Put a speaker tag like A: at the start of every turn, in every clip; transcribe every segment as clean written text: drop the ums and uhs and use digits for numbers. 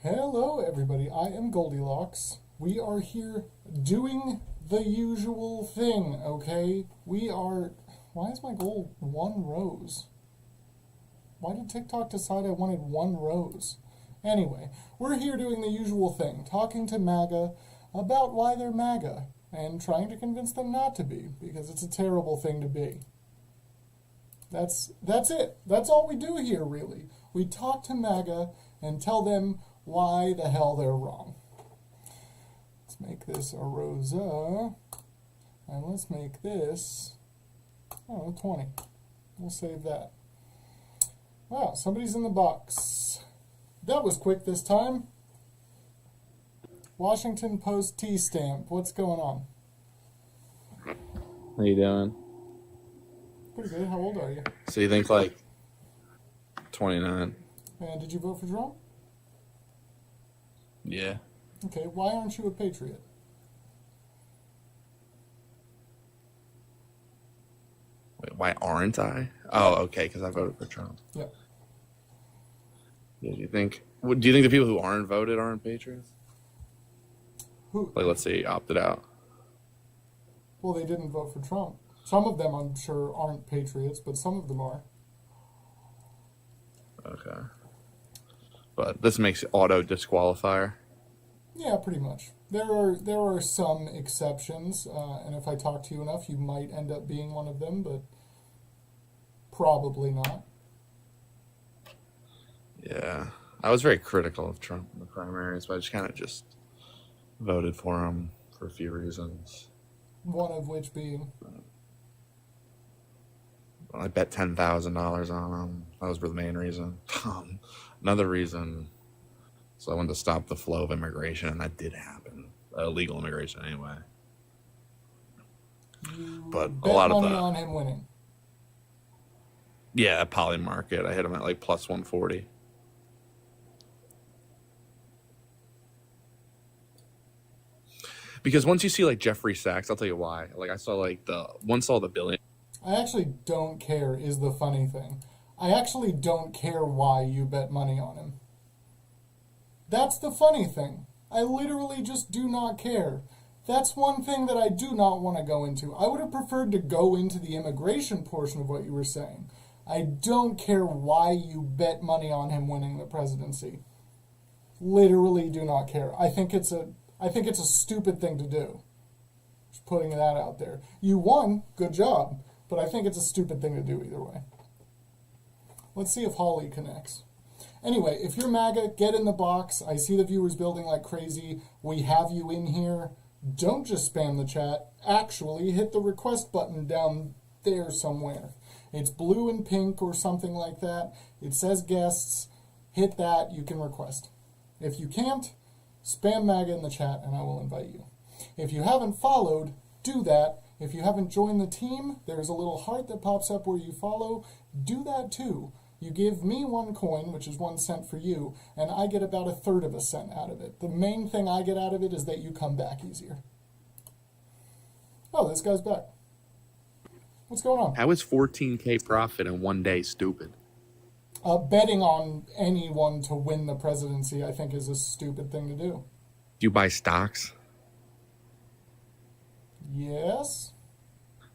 A: Hello, everybody. I am Goldilocks. We are here doing the usual thing, okay? We are. Why is my goal 1 rose? Why did TikTok decide I wanted 1 rose? Anyway, we're here doing the usual thing, talking to MAGA about why they're MAGA and trying to convince them not to be, because it's a terrible thing to be. That's it. That's all we do here, really. We talk to MAGA and tell them why the hell they're wrong. Let's make this a rosa, and let's make this, 20. We'll save that. Wow, somebody's in the box. That was quick this time. Washington Post T-stamp. What's going on?
B: How you doing?
A: Pretty good. How old are you?
B: So you think like 29?
A: And did you vote for Trump?
B: Yeah.
A: Okay, why aren't you a patriot?
B: Wait, why aren't I? Oh, okay, because I voted for Trump.
A: Yeah.
B: Yeah, do you think the people who aren't voted aren't patriots?
A: Who?
B: Like, let's say you opted out.
A: Well, they didn't vote for Trump. Some of them, I'm sure, aren't patriots, but some of them are.
B: Okay. But this makes auto disqualifier.
A: Yeah, pretty much. There are some exceptions, and if I talk to you enough, you might end up being one of them, but probably not.
B: Yeah. I was very critical of Trump in the primaries, but I just kind of just voted for him for a few reasons.
A: One of which being?
B: I bet $10,000 on him. That was the main reason. Another reason, so I wanted to stop the flow of immigration, and that did happen. Illegal immigration, anyway. But a lot of
A: money on him winning.
B: Yeah, poly market. I hit him at like plus 140. Because once you see like Jeffrey Sachs, I'll tell you why. Like I saw like once all the billion.
A: I actually don't care is the funny thing. I actually don't care why you bet money on him. That's the funny thing. I literally just do not care. That's one thing that I do not want to go into. I would have preferred to go into the immigration portion of what you were saying. I don't care why you bet money on him winning the presidency. Literally do not care. I think it's a stupid thing to do. Just putting that out there. You won, good job, but I think it's a stupid thing to do either way. Let's see if Holly connects. Anyway, if you're MAGA, get in the box. I see the viewers building like crazy. We have you in here. Don't just spam the chat. Actually, hit the request button down there somewhere. It's blue and pink or something like that. It says guests. Hit that. You can request. If you can't, spam MAGA in the chat and I will invite you. If you haven't followed, do that. If you haven't joined the team, there's a little heart that pops up where you follow. Do that too. You give me 1 coin, which is 1 cent for you, and I get about 1/3 of a cent out of it. The main thing I get out of it is that you come back easier. Oh, this guy's back. What's going on?
B: How is 14K profit in 1 day stupid?
A: Betting on anyone to win the presidency, I think, is a stupid thing to do.
B: Do you buy stocks?
A: Yes.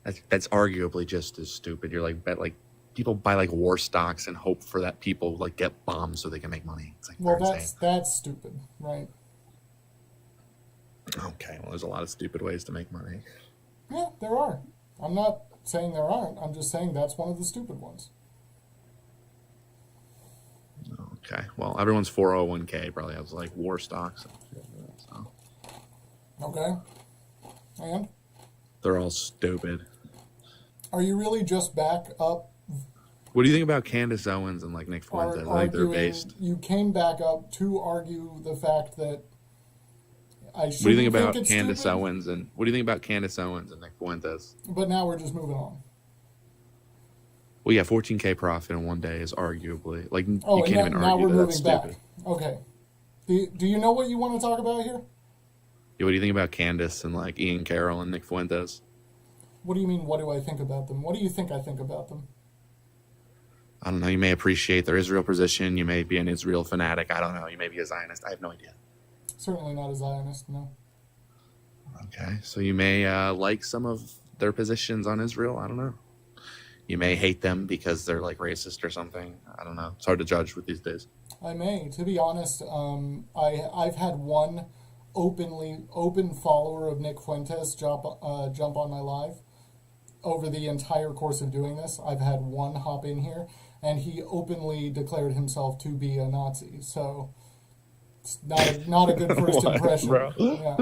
B: That's arguably just as stupid. You're like people buy like war stocks and hope for that people like get bombed so they can make money. It's like,
A: well, that's stupid, right?
B: Okay, well, there's a lot of stupid ways to make money.
A: Yeah, there are. I'm not saying there aren't. I'm just saying that's one of the stupid ones.
B: Okay, well, everyone's 401k probably has like war stocks. So.
A: Okay. And?
B: They're all stupid.
A: Are you really just back up?
B: What do you think about Candace Owens and like Nick Fuentes? I think they're based.
A: You came back up to argue the fact that I should.
B: What do you think about Candace Owens and what do you think about Candace Owens and Nick Fuentes?
A: But now we're just moving on.
B: Well, yeah, 14K profit in 1 day is arguably like you can't even
A: now
B: argue
A: we're
B: that
A: moving
B: that's
A: back.
B: stupid.
A: Okay. Do you know what you want to talk about here?
B: Yeah, what do you think about Candace and like Ian Carroll and Nick Fuentes?
A: What do you mean? What do I think about them? What do you think I think about them?
B: I don't know. You may appreciate their Israel position. You may be an Israel fanatic. I don't know. You may be a Zionist. I have no idea.
A: Certainly not a Zionist, no.
B: Okay, so you may like some of their positions on Israel. I don't know. You may hate them because they're like racist or something. I don't know. It's hard to judge with these days.
A: I may. To be honest, I've had one open follower of Nick Fuentes jump on my live over the entire course of doing this. I've had one hop in here, and he openly declared himself to be a Nazi. So it's not a good first impression,
B: bro.
A: Yeah.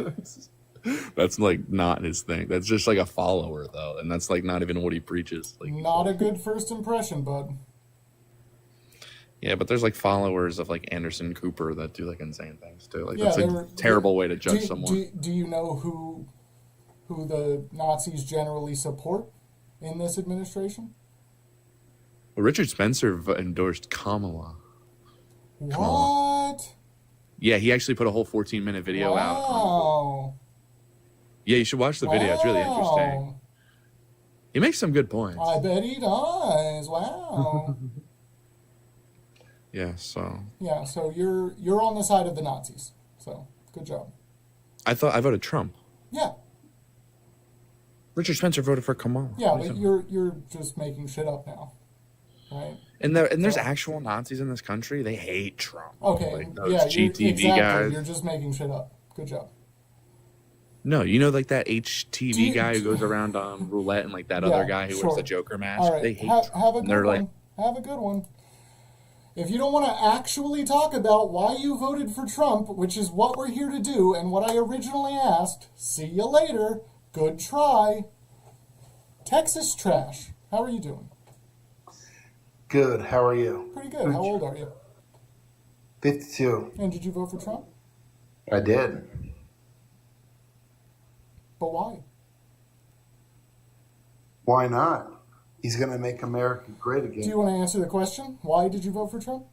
B: That's like not his thing. That's just like a follower though, and that's like not even what he preaches. Like,
A: Not a good first impression, bud.
B: yeah, but there's like followers of like Anderson Cooper that do like insane things too. Like
A: Yeah,
B: that's a terrible way to judge someone.
A: Do you know who the Nazis generally support in this administration?
B: Well, Richard Spencer endorsed Kamala.
A: What?
B: Yeah, he actually put a whole 14-minute video out.
A: Wow.
B: Yeah, you should watch the video. It's really interesting.
A: Wow.
B: He makes some good points.
A: I bet he does. Wow.
B: Yeah, so
A: Yeah, so you're on the side of the Nazis. So good job.
B: I thought I voted Trump.
A: Yeah,
B: Richard Spencer voted for Kamala.
A: yeah,
B: What are you
A: but
B: talking
A: you're just making shit up now, right?
B: And there's actual Nazis in this country. They hate Trump.
A: Okay,
B: Like those
A: yeah,
B: GTV
A: exactly.
B: guys.
A: You're just making shit up. Good job.
B: No, you know, like that HTV
A: Do you-
B: guy who goes around on roulette and like that
A: Yeah,
B: other guy who
A: sure.
B: wears the Joker mask.
A: All right,
B: They hate
A: have
B: Trump.
A: a
B: And
A: good
B: they're
A: one.
B: like,
A: Have a good one. If you don't want to actually talk about why you voted for Trump, which is what we're here to do and what I originally asked, see you later. Good try. Texas Trash, how are you doing?
C: Good. How are you?
A: Pretty good. How old are you?
C: 52.
A: And did you vote for Trump?
C: I did.
A: But why?
C: Why not? He's going to make America great
A: Do you
C: again.
A: want to answer the question? Why did you vote for Trump?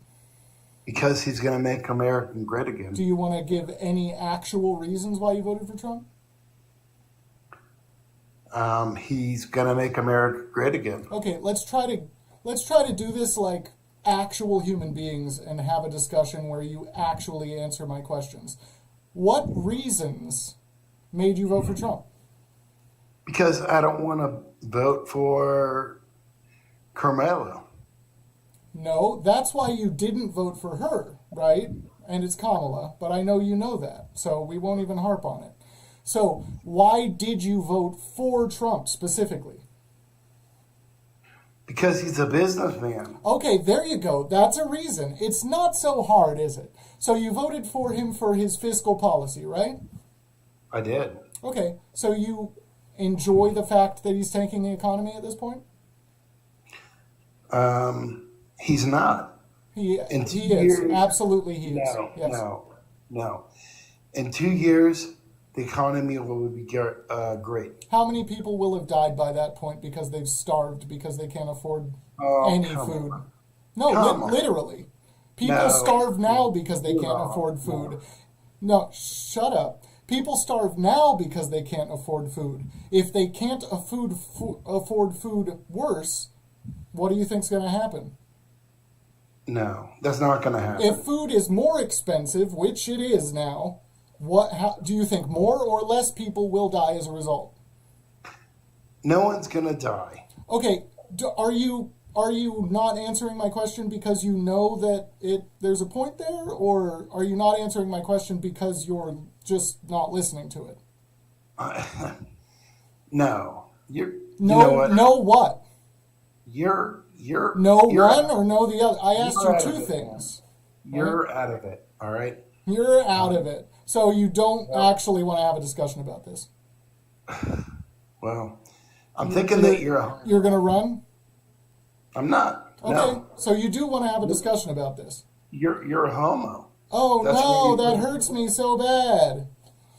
C: Because he's going to make America great again.
A: Do you want to give any actual reasons why you voted for Trump?
C: He's going to make America great again.
A: Okay, let's try to do this like actual human beings and have a discussion where you actually answer my questions. What reasons made you vote for Trump?
C: Because I don't want to vote for Carmelo.
A: No, that's why you didn't vote for her, right? And it's Kamala, but I know you know that, so we won't even harp on it. So, why did you vote for Trump specifically?
C: Because he's a businessman.
A: Okay, there you go. That's a reason. It's not so hard, is it? So you voted for him for his fiscal policy, right?
C: I did.
A: Okay, so you enjoy the fact that he's tanking the economy at this point?
C: He's not.
A: He
C: In 2
A: is.
C: years-
A: Absolutely he is.
C: No,
A: Yes.
C: no. In 2 years, the economy will be great.
A: How many people will have died by that point because they've starved because they can't afford
C: Oh,
A: any
C: come
A: food?
C: on.
A: No,
C: Come on.
A: literally. People
C: No.
A: starve now because they can't
C: No.
A: afford food. No, shut up. People starve now because they can't afford food. If they can't afford food worse, what do you think's going to happen?
C: No, that's not going to happen.
A: If food is more expensive, which it is now, how do you think more or less people will die as a result?
C: No one's going to die.
A: Okay, are you not answering my question because you know that there's a point there, or are you not answering my question because you're just not listening to it?
C: No. You
A: No,
C: know what?
A: no what?
C: You're
A: No
C: you're
A: one
C: out,
A: or no the other? I asked
C: You're
A: you
C: out
A: two
C: of it.
A: things.
C: You're out of it. All right.
A: You're out of it. So you don't actually want to have a discussion about this.
C: Well, I'm thinking that
A: You're going to run?
C: I'm not.
A: Okay,
C: No.
A: so you do want to have a discussion about this.
C: You're a homo.
A: Oh
C: That's
A: no,
C: what you
A: that
C: do.
A: hurts me so bad.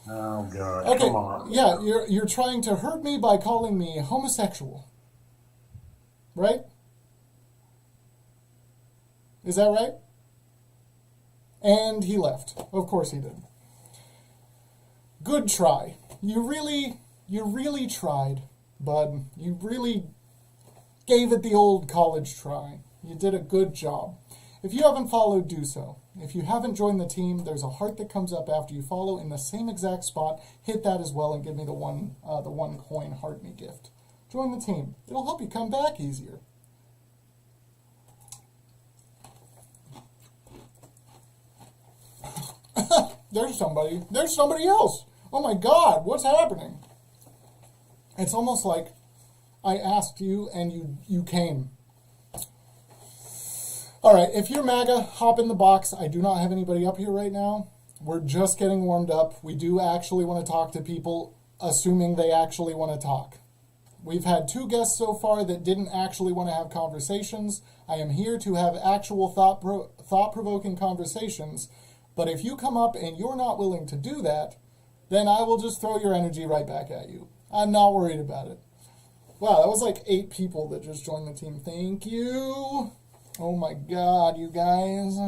C: Oh God.
A: Okay,
C: Come on.
A: yeah, you're trying to hurt me by calling me homosexual. Right? Is that right? And he left. Of course he did. Good try. You really tried, bud. You really gave it the old college try. You did a good job. If you haven't followed, do so. If you haven't joined the team, there's a heart that comes up after you follow in the same exact spot. Hit that as well and give me the one coin heart me gift. Join the team. It'll help you come back easier. There's somebody. There's somebody else. Oh my God, what's happening? It's almost like I asked you and you came. All right, if you're MAGA, hop in the box. I do not have anybody up here right now. We're just getting warmed up. We do actually want to talk to people, assuming they actually want to talk. We've had 2 guests so far that didn't actually want to have conversations. I am here to have actual thought-provoking conversations. But if you come up and you're not willing to do that, then I will just throw your energy right back at you. I'm not worried about it. Wow, that was like 8 people that just joined the team. Thank you. Oh my God, you guys.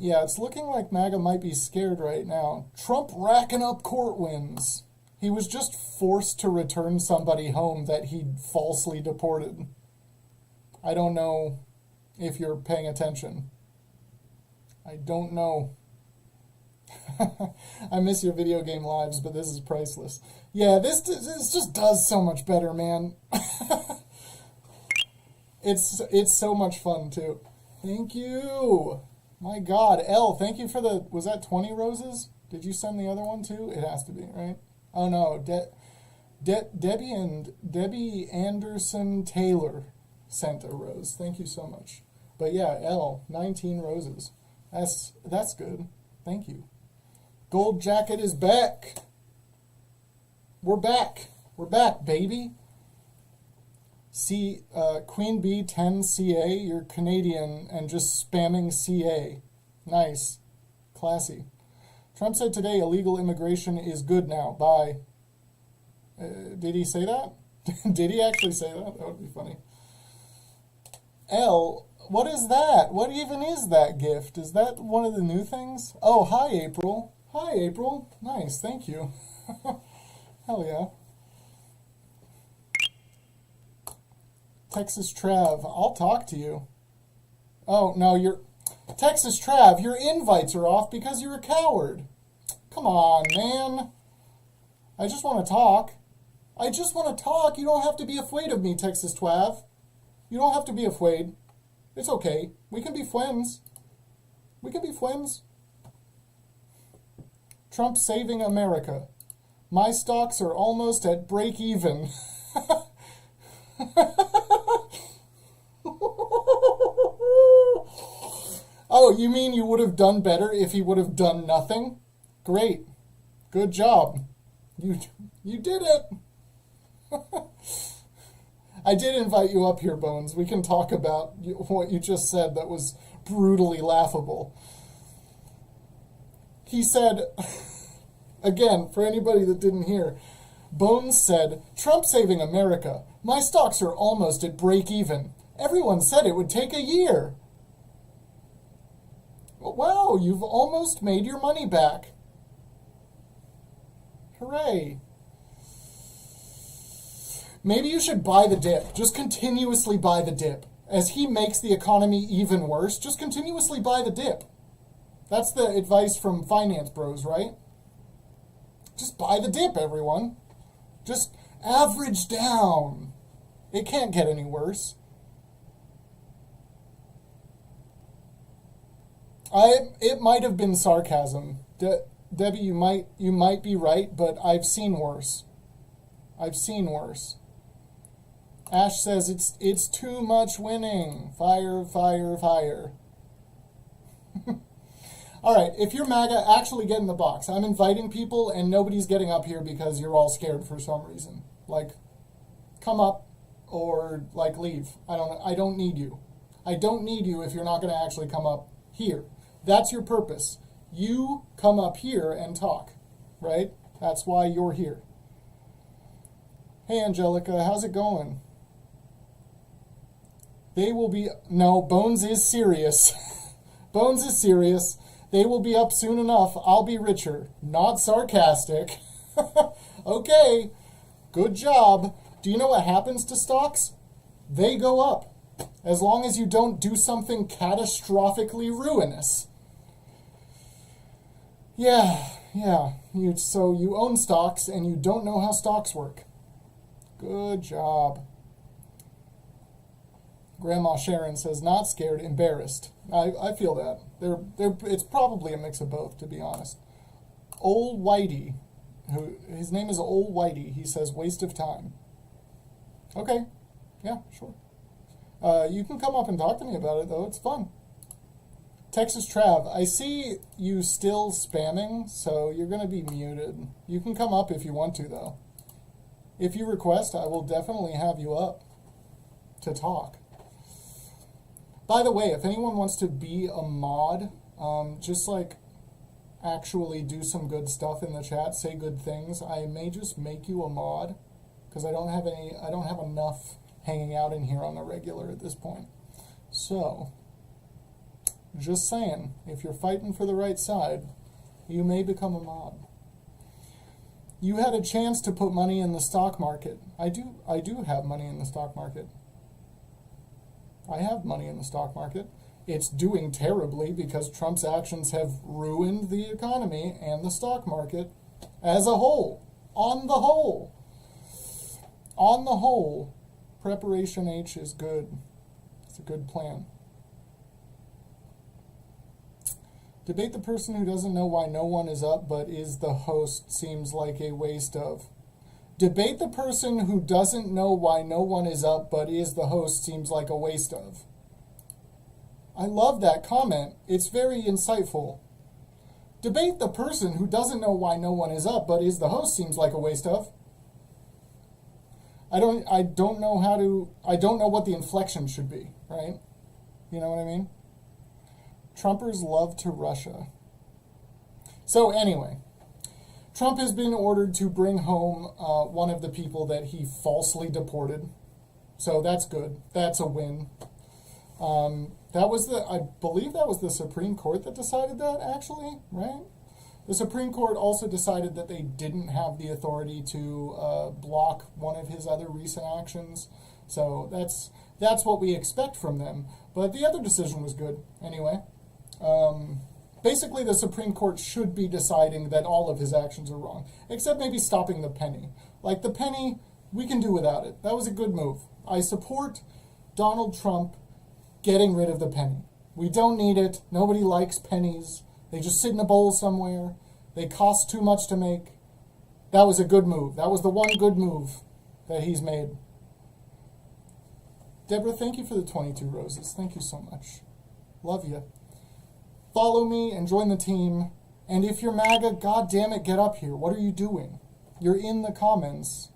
A: Yeah, it's looking like MAGA might be scared right now. Trump racking up court wins. He was just forced to return somebody home that he'd falsely deported. I don't know if you're paying attention. I don't know. I miss your video game lives, but this is priceless. Yeah, this just does so much better, man. It's so much fun, too. Thank you. My God. L, thank you for the... Was that 20 roses? Did you send the other one, too? It has to be, right? Oh, no. Debbie Anderson Taylor sent a rose. Thank you so much. But yeah, L, 19 roses. That's good. Thank you. Gold Jacket is back. We're back. We're back, baby. Queen Bee 10 CA, you're Canadian and just spamming CA. Nice. Classy. Trump said today illegal immigration is good now. Bye. Did he say that? Did he actually say that? That would be funny. L, what is that? What even is that gift? Is that one of the new things? Oh, hi, April. Hi, April. Nice, thank you. Hell yeah. Texas Trav, I'll talk to you. Oh, no, Texas Trav, your invites are off because you're a coward. Come on, man. I just want to talk. I just want to talk. You don't have to be afraid of me, Texas Trav. You don't have to be afraid. It's okay. We can be friends. We can be friends. Trump saving America. My stocks are almost at break even. Oh, you mean you would have done better if he would have done nothing? Great. Good job. You did it. I did invite you up here, Bones. We can talk about what you just said that was brutally laughable. He said, again, for anybody that didn't hear, Bones said, Trump saving America. My stocks are almost at break even. Everyone said it would take a year. Wow, you've almost made your money back. Hooray. Maybe you should buy the dip. Just continuously buy the dip. As he makes the economy even worse, just continuously buy the dip. That's the advice from Finance Bros, right? Just buy the dip, everyone. Just average down. It can't get any worse. It might have been sarcasm. Debbie, you might be right, but I've seen worse. I've seen worse. Ash says it's too much winning. Fire, fire, fire. All right, if you're MAGA, actually get in the box. I'm inviting people, and nobody's getting up here because you're all scared for some reason. Like, come up or like leave. I don't need you. I don't need you if you're not going to actually come up here. That's your purpose. You come up here and talk, right? That's why you're here. Hey, Angelica, how's it going? They will be... No, Bones is serious. Bones is serious. They will be up soon enough. I'll be richer. Not sarcastic. Okay, good job. Do you know what happens to stocks? They go up. As long as you don't do something catastrophically ruinous. Yeah. So you own stocks and you don't know how stocks work. Good job. Grandma Sharon says, not scared, embarrassed. I feel that. It's probably a mix of both, to be honest. Old Whitey, his name is Old Whitey, he says, waste of time. Okay. Yeah, sure. You can come up and talk to me about it, though. It's fun. Texas Trav, I see you still spamming, so you're going to be muted. You can come up if you want to, though. If you request, I will definitely have you up to talk. By the way, if anyone wants to be a mod, just like actually do some good stuff in the chat, say good things, I may just make you a mod, because I don't have enough hanging out in here on the regular at this point. So, just saying, if you're fighting for the right side, you may become a mod. You had a chance to put money in the stock market. I do have money in the stock market. I have money in the stock market. It's doing terribly because Trump's actions have ruined the economy and the stock market as a whole. On the whole, Preparation H is good. It's a good plan. Debate the person who doesn't know why no one is up but is the host seems like a waste of. Debate the person who doesn't know why no one is up but is the host seems like a waste of. I love that comment. It's very insightful. Debate the person who doesn't know why no one is up but is the host seems like a waste of. I don't know what the inflection should be, right? You know what I mean? Trumpers love to Russia. So anyway, Trump has been ordered to bring home one of the people that he falsely deported. So that's good. That's a win. I believe that was the Supreme Court that decided that, actually, right? The Supreme Court also decided that they didn't have the authority to block one of his other recent actions. So that's what we expect from them. But the other decision was good, anyway. Basically, the Supreme Court should be deciding that all of his actions are wrong, except maybe stopping the penny. Like the penny, we can do without it. That was a good move. I support Donald Trump getting rid of the penny. We don't need it. Nobody likes pennies. They just sit in a bowl somewhere. They cost too much to make. That was a good move. That was the one good move that he's made. Deborah, thank you for the 22 roses. Thank you so much. Love you. Follow me and join the team. And if you're MAGA, God damn it, get up here. What are you doing? You're in the comments.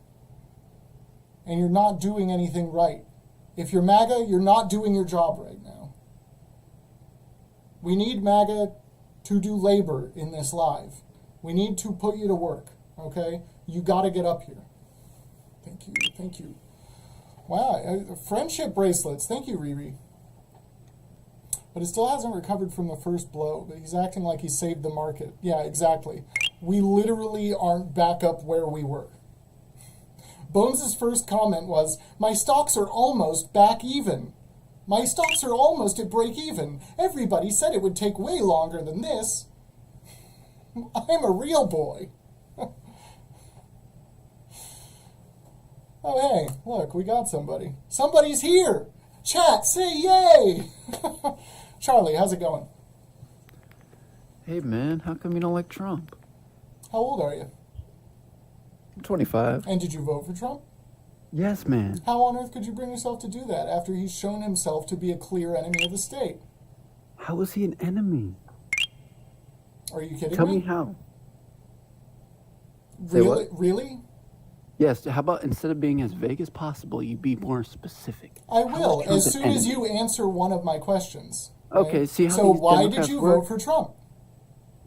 A: And you're not doing anything right. If you're MAGA, you're not doing your job right now. We need MAGA to do labor in this live. We need to put you to work, okay? You got to get up here. Thank you. Wow, friendship bracelets. Thank you, Riri. But it still hasn't recovered from the first blow, but he's acting like he saved the market. Yeah, exactly. We literally aren't back up where we were. Bones' first comment was, my stocks are almost back even. My stocks are almost at break even. Everybody said it would take way longer than this. I'm a real boy. Oh, hey, look, we got somebody. Somebody's here. Chat, say yay. Charlie, how's it going?
D: Hey, man, how come you don't like Trump?
A: How old are you?
D: I'm 25.
A: And did you vote for Trump?
D: Yes, man.
A: How on earth could you bring yourself to do that after he's shown himself to be a clear enemy of the state?
D: How is he an enemy?
A: Are you kidding me?
D: Tell me how. Say
A: Really?
D: what?
A: Really?
D: Yes, how about instead of being as vague as possible, you be more specific?
A: I
D: How
A: will,
D: is Trump
A: as
D: an
A: soon as
D: enemy?
A: you answer one of my questions.
D: Okay,
A: right?
D: see how
A: So
D: these
A: why did
D: Democrats
A: you
D: work?
A: vote for Trump?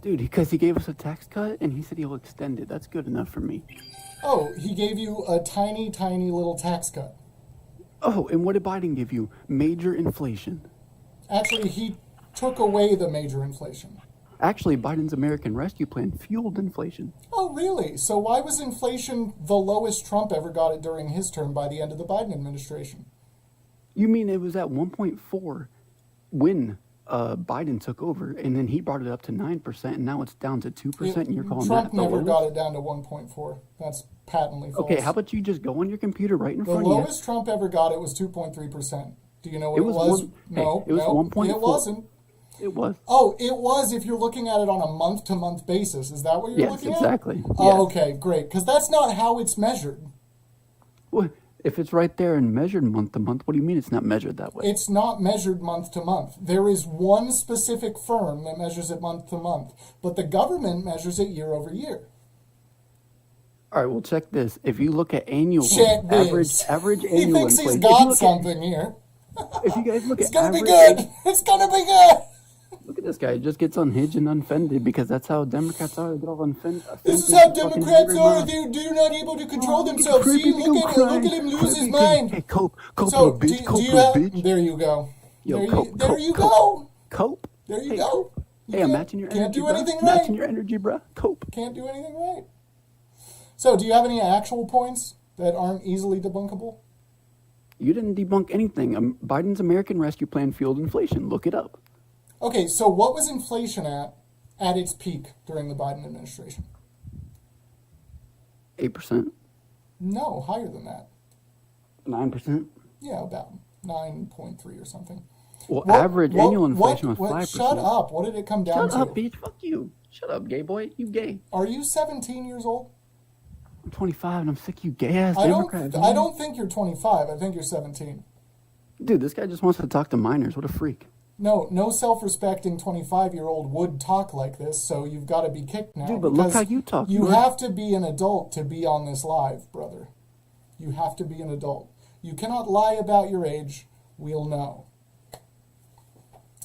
D: Dude, because he gave us a tax cut, and he said he'll extend it. That's good enough for me.
A: Oh, he gave you a tiny, tiny little tax cut.
D: Oh, and what did Biden give you? Major inflation.
A: Actually, he took away the major inflation.
D: Actually, Biden's American Rescue Plan fueled inflation.
A: Oh, really? So why was inflation the lowest Trump ever got it during his term by the end of the Biden administration?
D: You mean it was at 1.4 when Biden took over, and then he brought it up to 9%, and now it's down to 2%, and you're calling
A: Trump
D: that the
A: never
D: lowest?
A: got it down to 1.4. That's patently false.
D: Okay, how about you just go on your computer right in
A: The
D: front of you?
A: lowest Trump ever got it was 2.3%. Do you know what
D: It
A: it
D: was
A: was?
D: one-
A: No,
D: hey, it was
A: no,
D: 1.4.
A: it wasn't.
D: It was.
A: Oh, it was if you're looking at it on a month-to-month basis. Is that what you're
D: Yes,
A: looking
D: exactly.
A: at? Oh,
D: Yes.
A: okay, great. Because that's not how it's measured.
D: Well, if it's right there and measured month to month, what do you mean it's not measured that way?
A: It's not measured month to month. There is one specific firm that measures it month to month, but the government measures it year over year.
D: All right, well, check this. If you look at annual
A: Check
D: average
A: this.
D: average
A: He
D: annual
A: thinks he's
D: inflation,
A: got something here.
D: if you guys look
A: It's
D: at
A: gonna be
D: average,
A: good. It's gonna be good.
D: look at this guy. He just gets unhinged and unfended because that's how Democrats are. They get all offended.
A: This is how Democrats are. They're not able to control themselves. See, look at him lose his mind.
D: Hey, cope,
A: So,
D: little bitch, cope,
A: you
D: little
A: have,
D: bitch.
A: there you go.
D: Yo,
A: there
D: cope,
A: there
D: cope,
A: you
D: cope.
A: go.
D: Cope.
A: There you
D: Hey,
A: go.
D: cope.
A: You
D: Hey, I'm
A: can't-
D: matching your
A: can't
D: energy,
A: do
D: bruh.
A: anything right.
D: Matching your energy, bruh. Cope.
A: Can't do anything right. So, do you have any actual points that aren't easily debunkable?
D: You didn't debunk anything. Biden's American Rescue Plan fueled inflation. Look it up.
A: Okay, so what was inflation at its peak during the Biden administration?
D: 8%,
A: No, higher than that.
D: 9%.
A: Yeah, about 9.3 or something.
D: Well, average annual inflation was 5%.
A: Shut up. What did it come down
D: Shut
A: to?
D: up, bitch. Fuck you. Shut up, gay boy. You gay.
A: Are you 17 years old?
D: I'm 25 and I'm sick of you gay ass
A: I
D: Democrats.
A: don't think you're 25. I think you're 17.
D: Dude, this guy just wants to talk to minors. What a freak.
A: No self-respecting 25-year-old would talk like this, so you've got to be kicked now.
D: Dude, but look
A: because
D: how you talk.
A: You
D: You're-
A: have to be an adult to be on this live, brother. You have to be an adult. You cannot lie about your age. We'll know.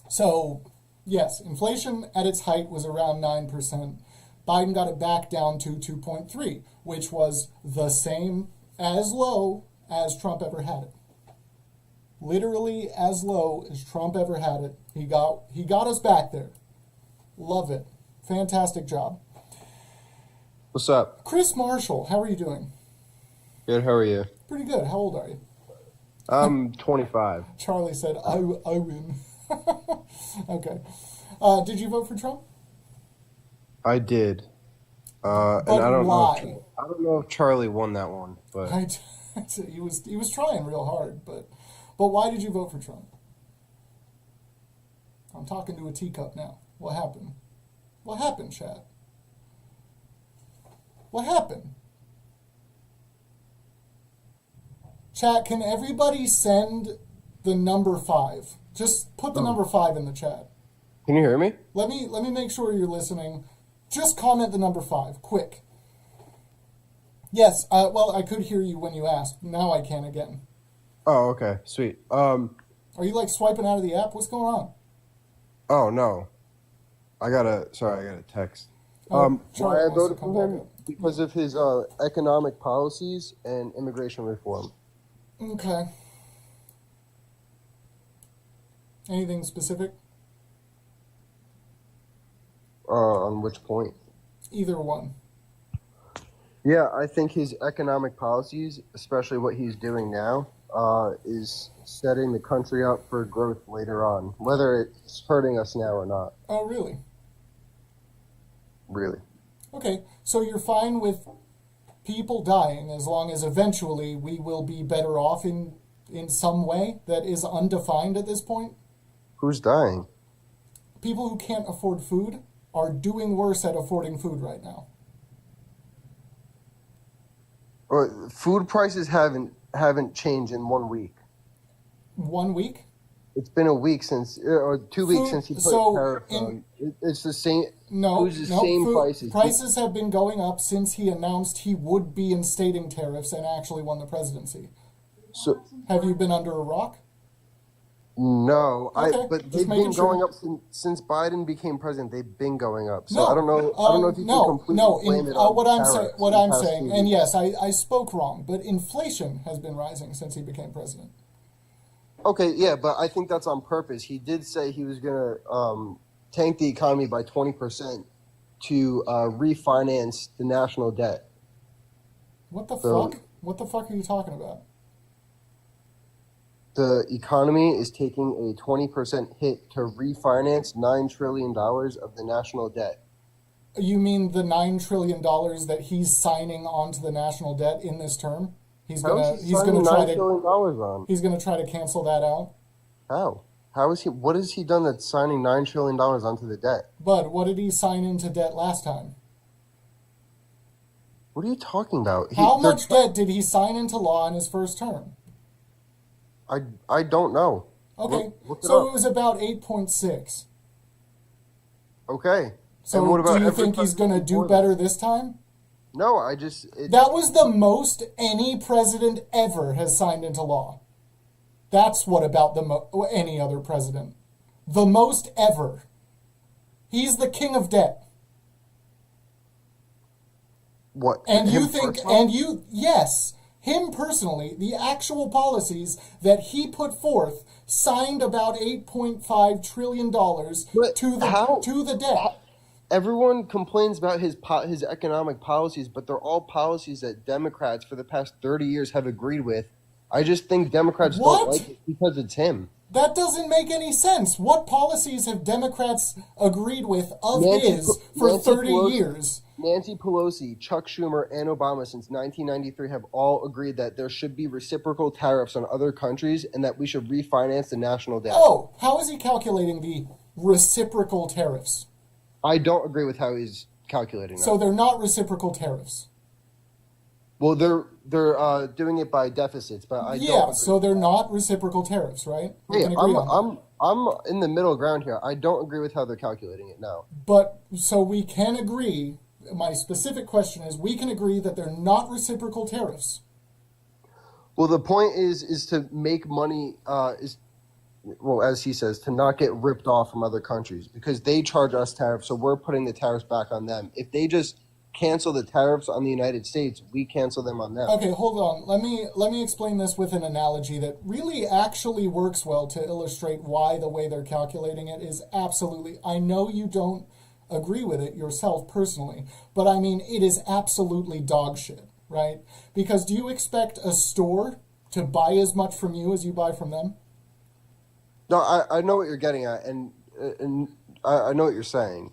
A: So, yes, inflation at its height was around 9%. Biden got it back down to 2.3, which was the same as low as Trump ever had it. Literally as low as Trump ever had it. He got us back there. Love it. Fantastic job.
E: What's up?
A: Chris Marshall, how are you doing?
E: Good, how are you?
A: Pretty good. How old are you?
E: I'm 25.
A: Charlie said, I win. Okay. Did you vote for Trump?
E: I did.
A: But
E: and I don't
A: why?
E: know. I don't know if Charlie won that one, but
A: He was trying real hard, but why did you vote for Trump? I'm talking to a teacup now. What happened? What happened, chat? What happened? Chat, can everybody send the number 5? Just put the number 5 in the chat.
E: can you hear me?
A: Let me make sure you're listening. Just comment the number 5, quick. Yes, well, I could hear you when you asked. Now I can again.
E: Oh, okay, sweet.
A: Are you like swiping out of the app? What's going on?
E: Oh no, I got a text.
A: Charlie
E: Why I
A: wants to
E: voted
A: come
E: for
A: back
E: him?
A: up.
E: Because of his economic policies and immigration reform.
A: Okay. Anything specific?
E: On which point?
A: Either one.
E: Yeah, I think his economic policies, especially what he's doing now, is setting the country up for growth later on, whether it's hurting us now or not.
A: Oh, really?
E: Really.
A: Okay, so you're fine with people dying as long as eventually we will be better off in some way that is undefined at this point?
E: Who's dying?
A: People who can't afford food are doing worse at affording food right now.
E: Well, food prices haven't changed in 1 week.
A: 1 week?
E: It's been a week since, or 2 weeks
A: Food-
E: since he put
A: so
E: tariff
A: in-
E: on. It's the same.
A: No,
E: Food's the
A: no,
E: same
A: food
E: prices.
A: prices have been going up since he announced he would be instating tariffs and actually won the presidency.
E: So
A: Have you been under a rock?
E: no,
A: Okay,
E: but
A: just
E: they've
A: making
E: been
A: sure.
E: going up since Biden became president. They've been going up. So
A: No,
E: I don't know. I don't know if you can completely blame it on
A: what I'm
E: tariffs
A: saying,
E: in the past
A: saying,
E: 2
A: and
E: weeks.
A: yes, I spoke wrong, but inflation has been rising since he became president.
E: Okay, yeah, but I think that's on purpose. He did say he was going to tank the economy by 20% to refinance the national debt.
A: What the
E: So-
A: fuck? What the fuck are you talking about?
E: The economy is taking a 20% hit to refinance $9 trillion of the national debt.
A: You mean the $9 trillion that he's signing onto the national debt in this term? He's
E: How
A: gonna
E: is he signing $9 trillion on?
A: he's gonna try to cancel that out.
E: How? How is he? What has he done that's signing $9 trillion onto the debt?
A: Bud, what did he sign into debt last time?
E: What are you talking about?
A: How much debt did he sign into law in his first term?
E: I don't know.
A: Okay,
E: Look it
A: so
E: up.
A: it was about 8.6.
E: Okay.
A: So
E: And what about
A: do you
E: every
A: think he's going to
E: president
A: do
E: before
A: better this time?
E: No,
A: That was the most any president ever has signed into law. That's what about any other president. The most ever. He's the king of debt.
E: What?
A: And
E: him
A: you think,
E: personally?
A: yes, him personally, the actual policies that he put forth signed about $8.5 trillion
E: But
A: to the debt.
E: Everyone complains about his economic policies, but they're all policies that Democrats for the past 30 years have agreed with. I just think Democrats don't
A: What?
E: like it because it's him.
A: That doesn't make any sense. What policies have Democrats agreed with of
E: Nancy
A: his for
E: Nancy
A: 30
E: Pelosi-
A: years?
E: Nancy Pelosi, Chuck Schumer, and Obama since 1993 have all agreed that there should be reciprocal tariffs on other countries and that we should refinance the national debt.
A: Oh, how is he calculating the reciprocal tariffs?
E: I don't agree with how he's calculating that.
A: So they're not reciprocal tariffs.
E: Well, they're doing it by deficits, but I don't.
A: Yeah,
E: Agree.
A: so they're not reciprocal tariffs, right? We
E: Hey,
A: can agree on that.
E: I'm in the middle ground here. I don't agree with how they're calculating it now.
A: But so we can agree. My specific question is: we can agree that they're not reciprocal tariffs.
E: Well, the point is to make money. As he says, to not get ripped off from other countries because they charge us tariffs, so we're putting the tariffs back on them. If they just cancel the tariffs on the United States, we cancel them on them.
A: Okay, hold on. Let me explain this with an analogy that really actually works well to illustrate why the way they're calculating it is absolutely. I know you don't agree with it yourself personally, but I mean it is absolutely dog shit, right? Because do you expect a store to buy as much from you as you buy from them?
E: No, I know what you're getting at, and I know what you're saying.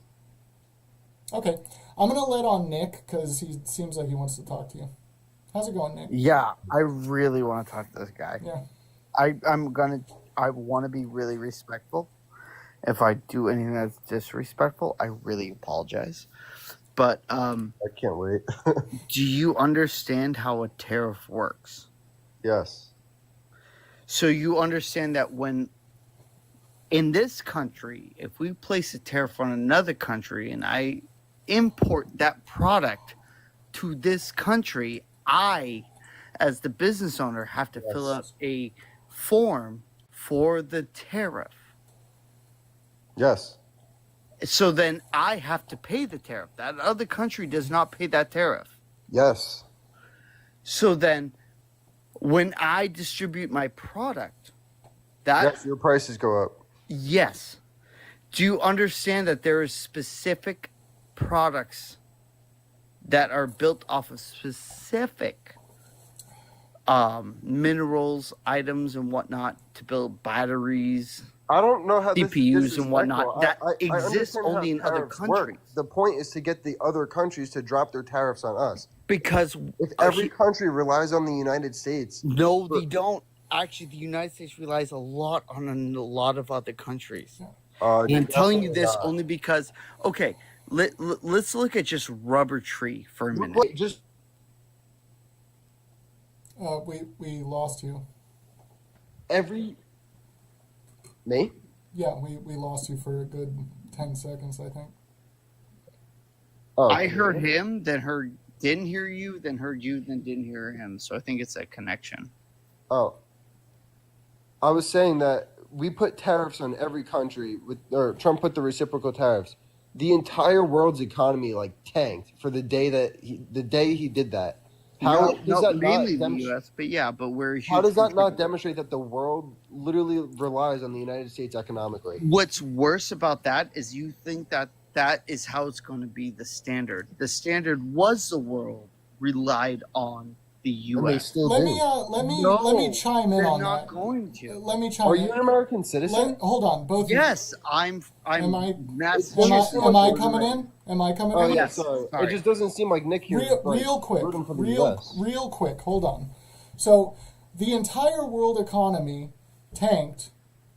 A: Okay, I'm gonna let on Nick because he seems like he wants to talk to you. How's it going, Nick?
F: Yeah, I really want to talk to this guy.
A: Yeah.
F: I want to be really respectful. If I do anything that's disrespectful, I really apologize. But
E: I can't wait.
F: do you understand how a tariff works?
E: Yes.
F: So you understand that when in this country, if we place a tariff on another country and I import that product to this country, I, as the business owner, have to fill out a form for the tariff.
E: Yes.
F: So then I have to pay the tariff. That other country does not pay that tariff.
E: Yes.
F: So then when I distribute my product,
E: Yes, your prices go up.
F: Yes. Do you understand that there are specific products that are built off of specific minerals, items, and whatnot to build batteries,
E: I don't know how
F: CPUs
E: this
F: and whatnot that
E: I
F: exists
E: understand how
F: only in other
E: tariffs work.
F: countries.
E: The point is to get the other countries to drop their tariffs on us.
F: Because
E: If every country relies on the United States,
F: no, they don't. Actually, the United States relies a lot on a lot of other countries. And I'm telling you this only because, okay, let's look at just rubber tree for a minute.
E: Wait, just
A: We lost you.
E: every me.
A: Yeah, we lost you for a good 10 seconds, I think.
E: Oh,
F: I heard him, then didn't hear you, then heard you, then didn't hear him. So I think it's a connection.
E: Oh, I was saying that we put tariffs on every country or Trump put the reciprocal tariffs. The entire world's economy tanked for the day he did that. How does that
F: mainly
E: not
F: the U.S., but yeah, but we're
E: how does that not demonstrate that the world literally relies on the United States economically?
F: What's worse about that is you think that is how it's going to be the standard. The standard was the world relied on the
E: And they
F: U.S.
E: still
A: Let
E: do.
A: me let me
F: No,
A: let me chime in
F: they're
A: on
F: not
A: that.
F: going to.
A: Let me chime
E: Are
A: in.
E: you an American citizen?
A: Hold on, both of you.
F: Yes, I'm
A: Am I
F: Massachusetts.
A: am I
E: born
A: coming
E: and
A: in? Am I coming
E: Oh
A: in?
E: yeah,
F: Yes,
E: sorry. It
F: sorry.
E: just doesn't seem like Nick here's like
A: Real quick,
E: rooting for the U.S.
A: real quick. Hold on. So the entire world economy tanked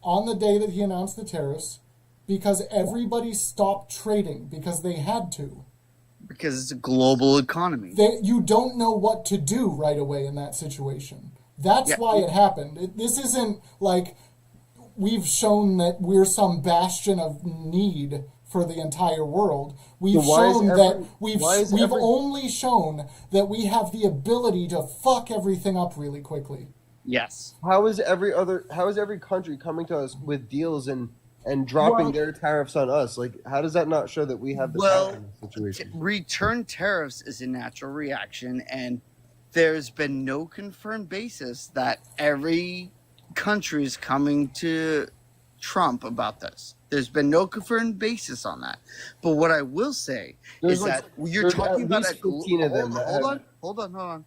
A: on the day that he announced the tariffs because everybody stopped trading because they had to.
F: Because it's a global economy.
A: You don't know what to do right away in that situation. That's
F: Yeah.
A: why it happened. This isn't like we've shown that we're some bastion of need for the entire world. We've
E: So why is
A: shown
E: every-
A: that we've only shown that we have the ability to fuck everything up really quickly.
F: Yes.
E: How is every country coming to us with deals and dropping
F: Well-
E: their tariffs on us? Like, how does that not show that we have the power in this situation?
F: Return tariffs is a natural reaction, and there's been no confirmed basis that every country is coming to Trump about this. There's been no confirmed basis on that. But what I will say
E: There's
F: is
E: like-
F: that you're
E: there's
F: talking
E: at
F: about
E: least 15 of them that have-
F: hold on.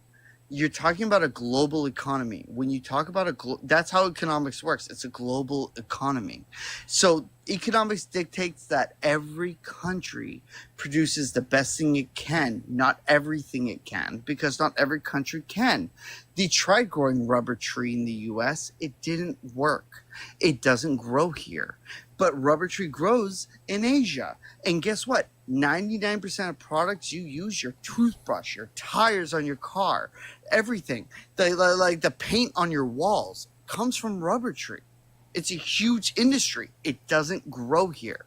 F: You're talking about a global economy. When you talk about that's how economics works. It's a global economy. So economics dictates that every country produces the best thing it can, not everything it can, because not every country can. They tried growing rubber tree in the US. It didn't work. It doesn't grow here. But rubber tree grows in Asia. And guess what? 99% of products you use, your toothbrush, your tires on your car, everything, like the paint on your walls, comes from rubber tree. It's a huge industry. It doesn't grow here.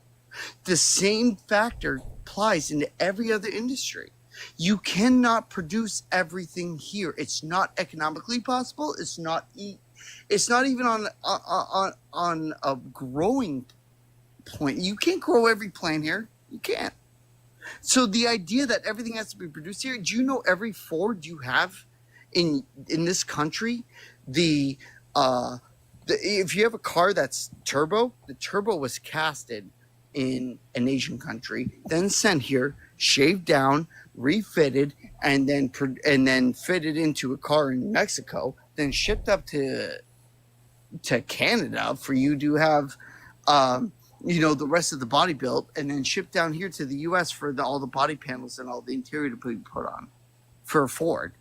F: The same factor applies into every other industry. You cannot produce everything here. It's not economically possible. It's not even on a growing point. You can't grow every plant here. You can't. So the idea that everything has to be produced here, do you know every Ford you have in this country, if you have a car that's turbo, the turbo was casted in an Asian country, then sent here, shaved down, refitted, and then fitted into a car in Mexico, then shipped up to Canada for you to have the rest of the body built, and then shipped down here to the U.S. for all the body panels and all the interior to be put on for a Ford.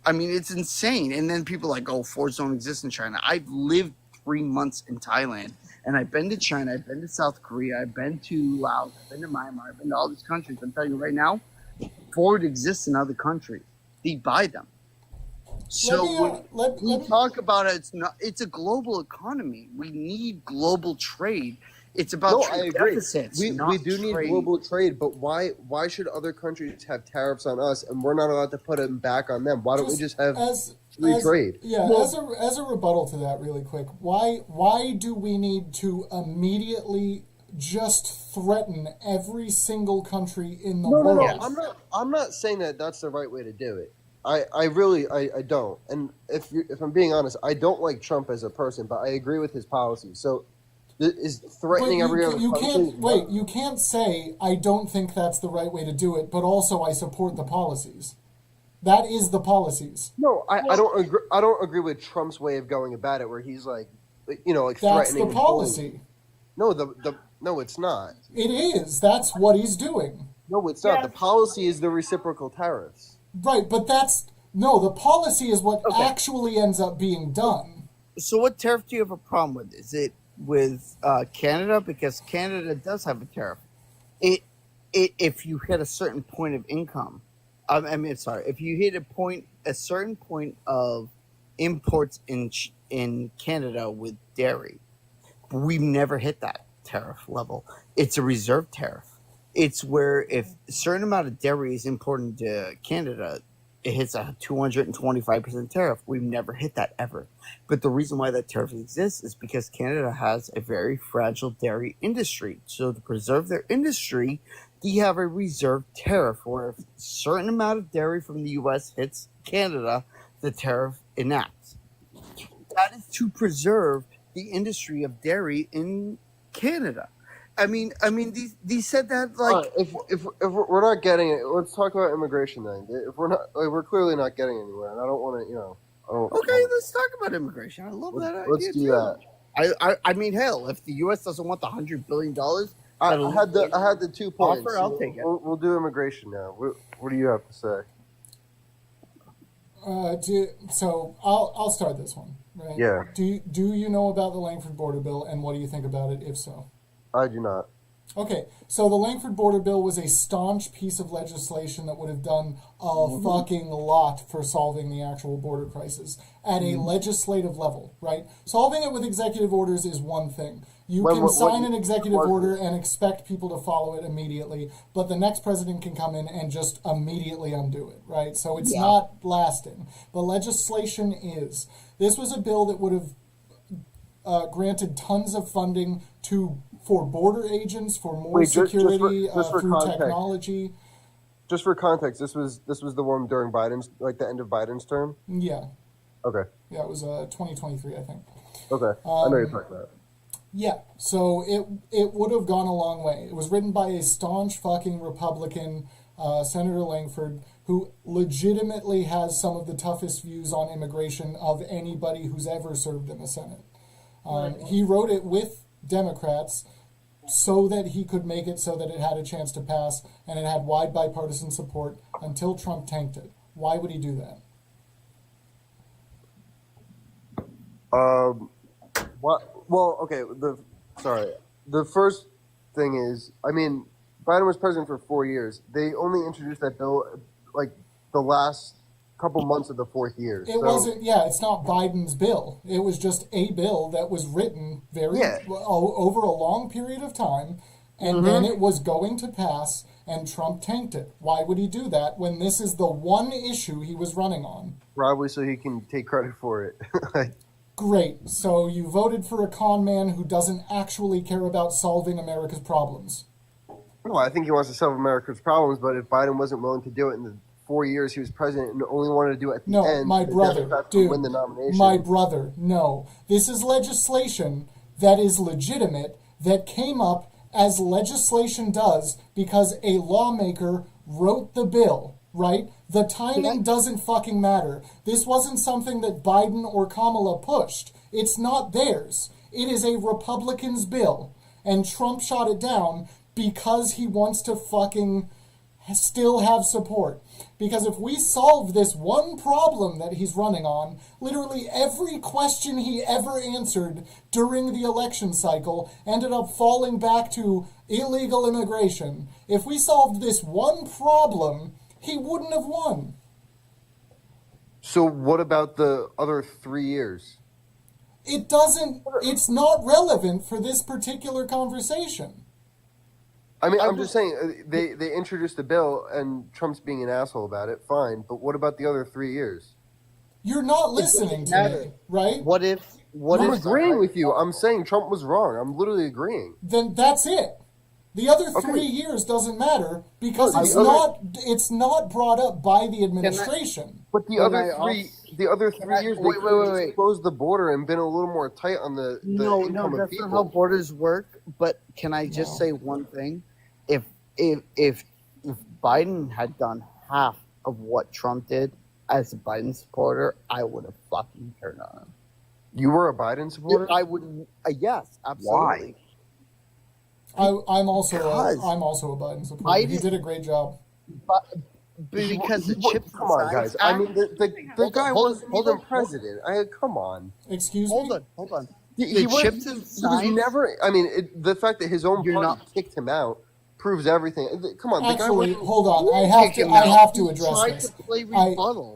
F: I mean, it's insane. And then people are like, oh, Fords don't exist in China. I've lived 3 months in Thailand, and I've been to China, I've been to South Korea, I've been to Laos, I've been to Myanmar, I've been to all these countries. I'm telling you right now, Ford exists in other countries. They buy them. So when we talk about it, it's a global economy. We need global trade. It's about
E: I agree.
F: deficits.
E: We do need global trade, but why should other countries have tariffs on us and we're not allowed to put them back on them? Why don't we just have free trade?
A: Yeah, as a rebuttal to that, really quick, why do we need to immediately just threaten every single country in the world?
E: No, I'm not saying that that's the right way to do it. I really don't. And if I'm being honest, I don't like Trump as a person, but I agree with his policies. So is threatening every other country.
A: You can't say I don't think that's the right way to do it, but also I support the policies. That is the policies.
E: No, I don't agree. I don't agree with Trump's way of going about it, where he's like
A: That's
E: threatening.
A: the policy.
E: No, no, it's not.
A: It is. That's what he's doing.
E: No, it's not. The policy is the reciprocal tariffs.
A: Right, but the policy is what actually ends up being done.
F: So what tariff do you have a problem with? Is it with Canada? Because Canada does have a tariff. If you hit a certain point of income, if you hit a certain point of imports in Canada with dairy, we've never hit that tariff level. It's a reserve tariff. It's where if a certain amount of dairy is imported to Canada, it hits a 225% tariff. We've never hit that ever. But the reason why that tariff exists is because Canada has a very fragile dairy industry. So to preserve their industry, they have a reserve tariff where if a certain amount of dairy from the U.S. hits Canada, the tariff enacts. That is to preserve the industry of dairy in Canada. I mean, they said that
E: All
F: like
E: right, if we're not getting it, let's talk about immigration then. If we're not, like, we're clearly not getting anywhere, and I don't want to, I don't.
F: okay, let's talk about immigration. I love that idea
E: Let's do
F: too.
E: that.
F: I mean, hell, if the U.S. doesn't want the $100 billion,
E: I had the 2 points.
F: Offer, I'll take it.
E: We'll do immigration now. What do you have to say?
A: So I'll start this one. Right?
E: Yeah.
A: Do you know about the Langford border bill, and what do you think about it? If so.
E: I do not.
A: Okay, so the Langford border bill was a staunch piece of legislation that would have done a fucking lot for solving the actual border crisis at a legislative level, right? Solving it with executive orders is one thing. You can sign an executive order and expect people to follow it immediately, but the next president can come in and just immediately undo it, right? So it's not lasting. The legislation is. This was a bill that would have granted tons of funding for border agents, for more security, through
E: context.
A: technology.
E: Just for context, this was the one during Biden's, like the end of Biden's term.
A: Yeah.
E: Okay.
A: Yeah, it was 2023, I think.
E: Okay. I know you're talking about.
A: Yeah, so it would have gone a long way. It was written by a staunch fucking Republican, Senator Langford, who legitimately has some of the toughest views on immigration of anybody who's ever served in the Senate. He wrote it with Democrats so that he could make it so that it had a chance to pass, and it had wide bipartisan support until Trump tanked it. Why would he do that?
E: What? Well, okay. The first thing is, I mean, Biden was president for 4 years. They only introduced that bill like the last couple months of the 4th year.
A: Wasn't. Yeah, it's not Biden's bill. It was just a bill that was written over a long period of time, and then it was going to pass, and Trump tanked it. Why would he do that when this is the one issue he was running on?
E: Probably so he can take credit for it.
A: Great. So you voted for a con man who doesn't actually care about solving America's problems.
E: No, I think he wants to solve America's problems, but if Biden wasn't willing to do it in the 4 years he was president and only wanted to do it at the end,
A: my brother, dude,
E: win the nomination.
A: My brother, no. This is legislation that is legitimate, that came up as legislation does because a lawmaker wrote the bill, right? The timing doesn't fucking matter. This wasn't something that Biden or Kamala pushed. It's not theirs. It is a Republican's bill. And Trump shot it down because he wants to fucking still have support. Because if we solve this one problem that he's running on, literally every question he ever answered during the election cycle ended up falling back to illegal immigration. If we solved this one problem, he wouldn't have won.
E: So what about the other 3 years?
A: It's not relevant for this particular conversation.
E: I mean, I'm just saying, they introduced the bill, and Trump's being an asshole about it, fine, but what about the other 3 years?
A: You're not listening to me, right?
E: I'm agreeing with you. I'm saying Trump was wrong. I'm literally agreeing.
A: Then that's it. The other 3 years doesn't matter because it's not brought up by the administration.
E: But the other 3 years, they could have closed the border and been a little more tight on the income of people.
F: That's not how borders work. But can I just say one thing? If Biden had done half of what Trump did as a Biden supporter, I would have fucking turned on him.
E: You were a Biden supporter?
F: I would. Yes, absolutely.
E: Why?
A: I'm also a Biden supporter. He did a great job.
F: But because the chips.
E: Come on, guys. I mean, the guy wasn't president. Come on.
A: Excuse me.
F: Hold on.
E: He was never. I mean, the fact that his own party kicked him out proves everything. Come on.
A: Actually, hold on. I have to address this.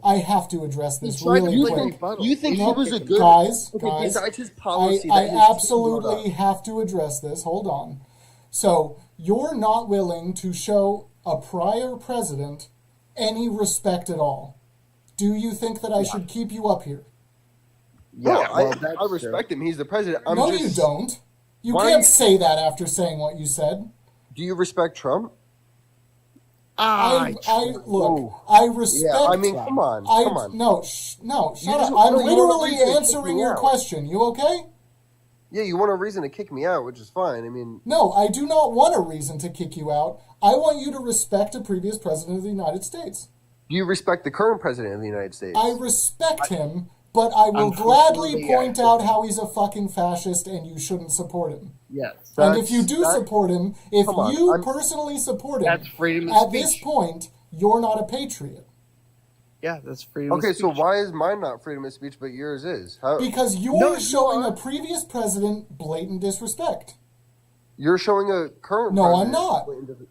A: I have to address this really quick.
E: You think he was a good
A: guys?
E: Besides his policy,
A: I absolutely have to address this. Hold on. So you're not willing to show a prior president any respect at all. Do you think that I should keep you up here?
E: Yeah, I respect him. He's the president.
A: You don't. You can't say that after saying what you said.
E: Do you respect Trump?
A: I respect.
E: Yeah, I mean, come on.
A: No, shut up. I'm literally answering your question. You okay?
E: Yeah, you want a reason to kick me out, which is fine. I mean,
A: No, I do not want a reason to kick you out. I want you to respect a previous president of the United States.
E: do you respect the current president of the United States?
A: I respect him, but I will gladly
F: Unfortunately,
A: point out how he's a fucking fascist and you shouldn't support him.
F: Yes.
A: And if you do support him, if
E: Come on,
A: you
E: I'm-
A: personally support him,
F: That's freedom of
A: at
F: speech.
A: this point, you're not a patriot.
F: Yeah, that's freedom
E: Okay,
F: of
E: so
F: speech.
E: why is mine not freedom of speech, but yours is? How,
A: Because you're
F: No, you
A: showing
F: are.
A: a previous president blatant disrespect.
E: you're showing a current
A: No, I'm
E: president
A: not.
E: blatant dis-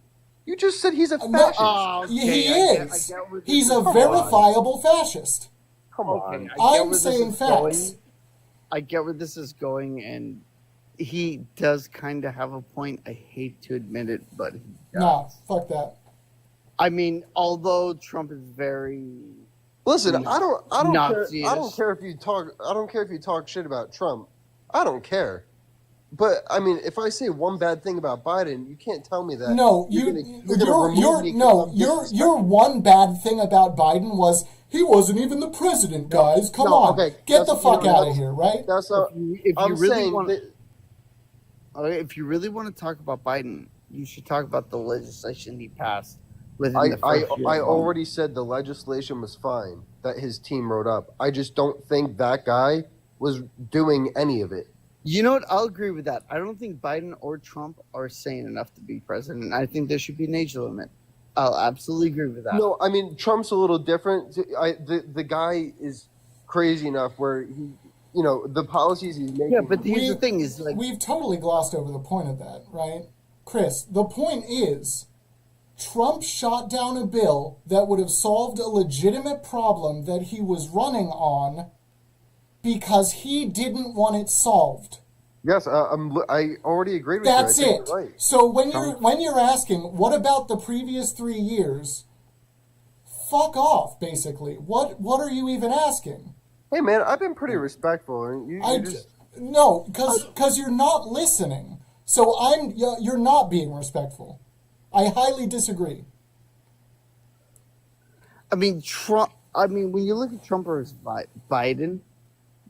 E: You just said he's a
A: No,
E: fascist.
F: Oh, okay,
A: he
F: I get-
A: is.
F: I get where this
A: He's
F: is
A: a
F: going.
A: verifiable fascist.
E: Come
F: Okay,
E: on.
F: I get
A: I'm
F: where this
A: saying
F: is
A: facts.
F: going. I get where this is going, and he does kind of have a point. I hate to admit it, but he does.
A: Nah, fuck that.
F: I mean, although Trump is very
E: Listen, I don't care.
F: Nazis.
E: I don't care if you talk. I don't care if you talk shit about Trump. I don't care. But I mean, if I say one bad thing about Biden, you can't tell me that.
A: No,
E: you're gonna remove me 'cause
A: no,
E: I'm
A: your
E: disrespectful.
A: one bad thing about Biden was he wasn't even the president, guys. Come
E: no,
A: on,
E: okay,
A: get the
E: that's-
A: fuck
E: you know,
A: out of
E: that's-
A: here, right?
E: That's not.
F: If you
E: I'm
F: really
E: saying
F: want,
E: that,
F: if you really want to talk about Biden, you should talk about the legislation he passed within
E: I
F: the first year
E: I
F: alone.
E: already said the legislation was fine that his team wrote up. I just don't think that guy was doing any of it.
F: You know what? I'll agree with that. I don't think Biden or Trump are sane enough to be president. I think there should be an age limit. I'll absolutely agree with that.
E: No, I mean Trump's a little different. The guy is crazy enough where he, you know, the policies he's making.
F: Yeah, but here's the
A: We-
F: thing: is like
A: We've totally glossed over the point of that, right? Chris, the point is Trump shot down a bill that would have solved a legitimate problem that he was running on because he didn't want it solved.
E: Yes, I already agreed with
A: That's
E: you. I think
A: it.
E: you're right.
A: So when you're asking, what about the previous 3 years? Fuck off, basically. What are you even asking?
E: Hey man, I've been pretty respectful, and you just
A: No, because you're not listening. So you're not being respectful. I highly disagree.
F: I mean, Trump. I mean, when you look at Trump versus Biden,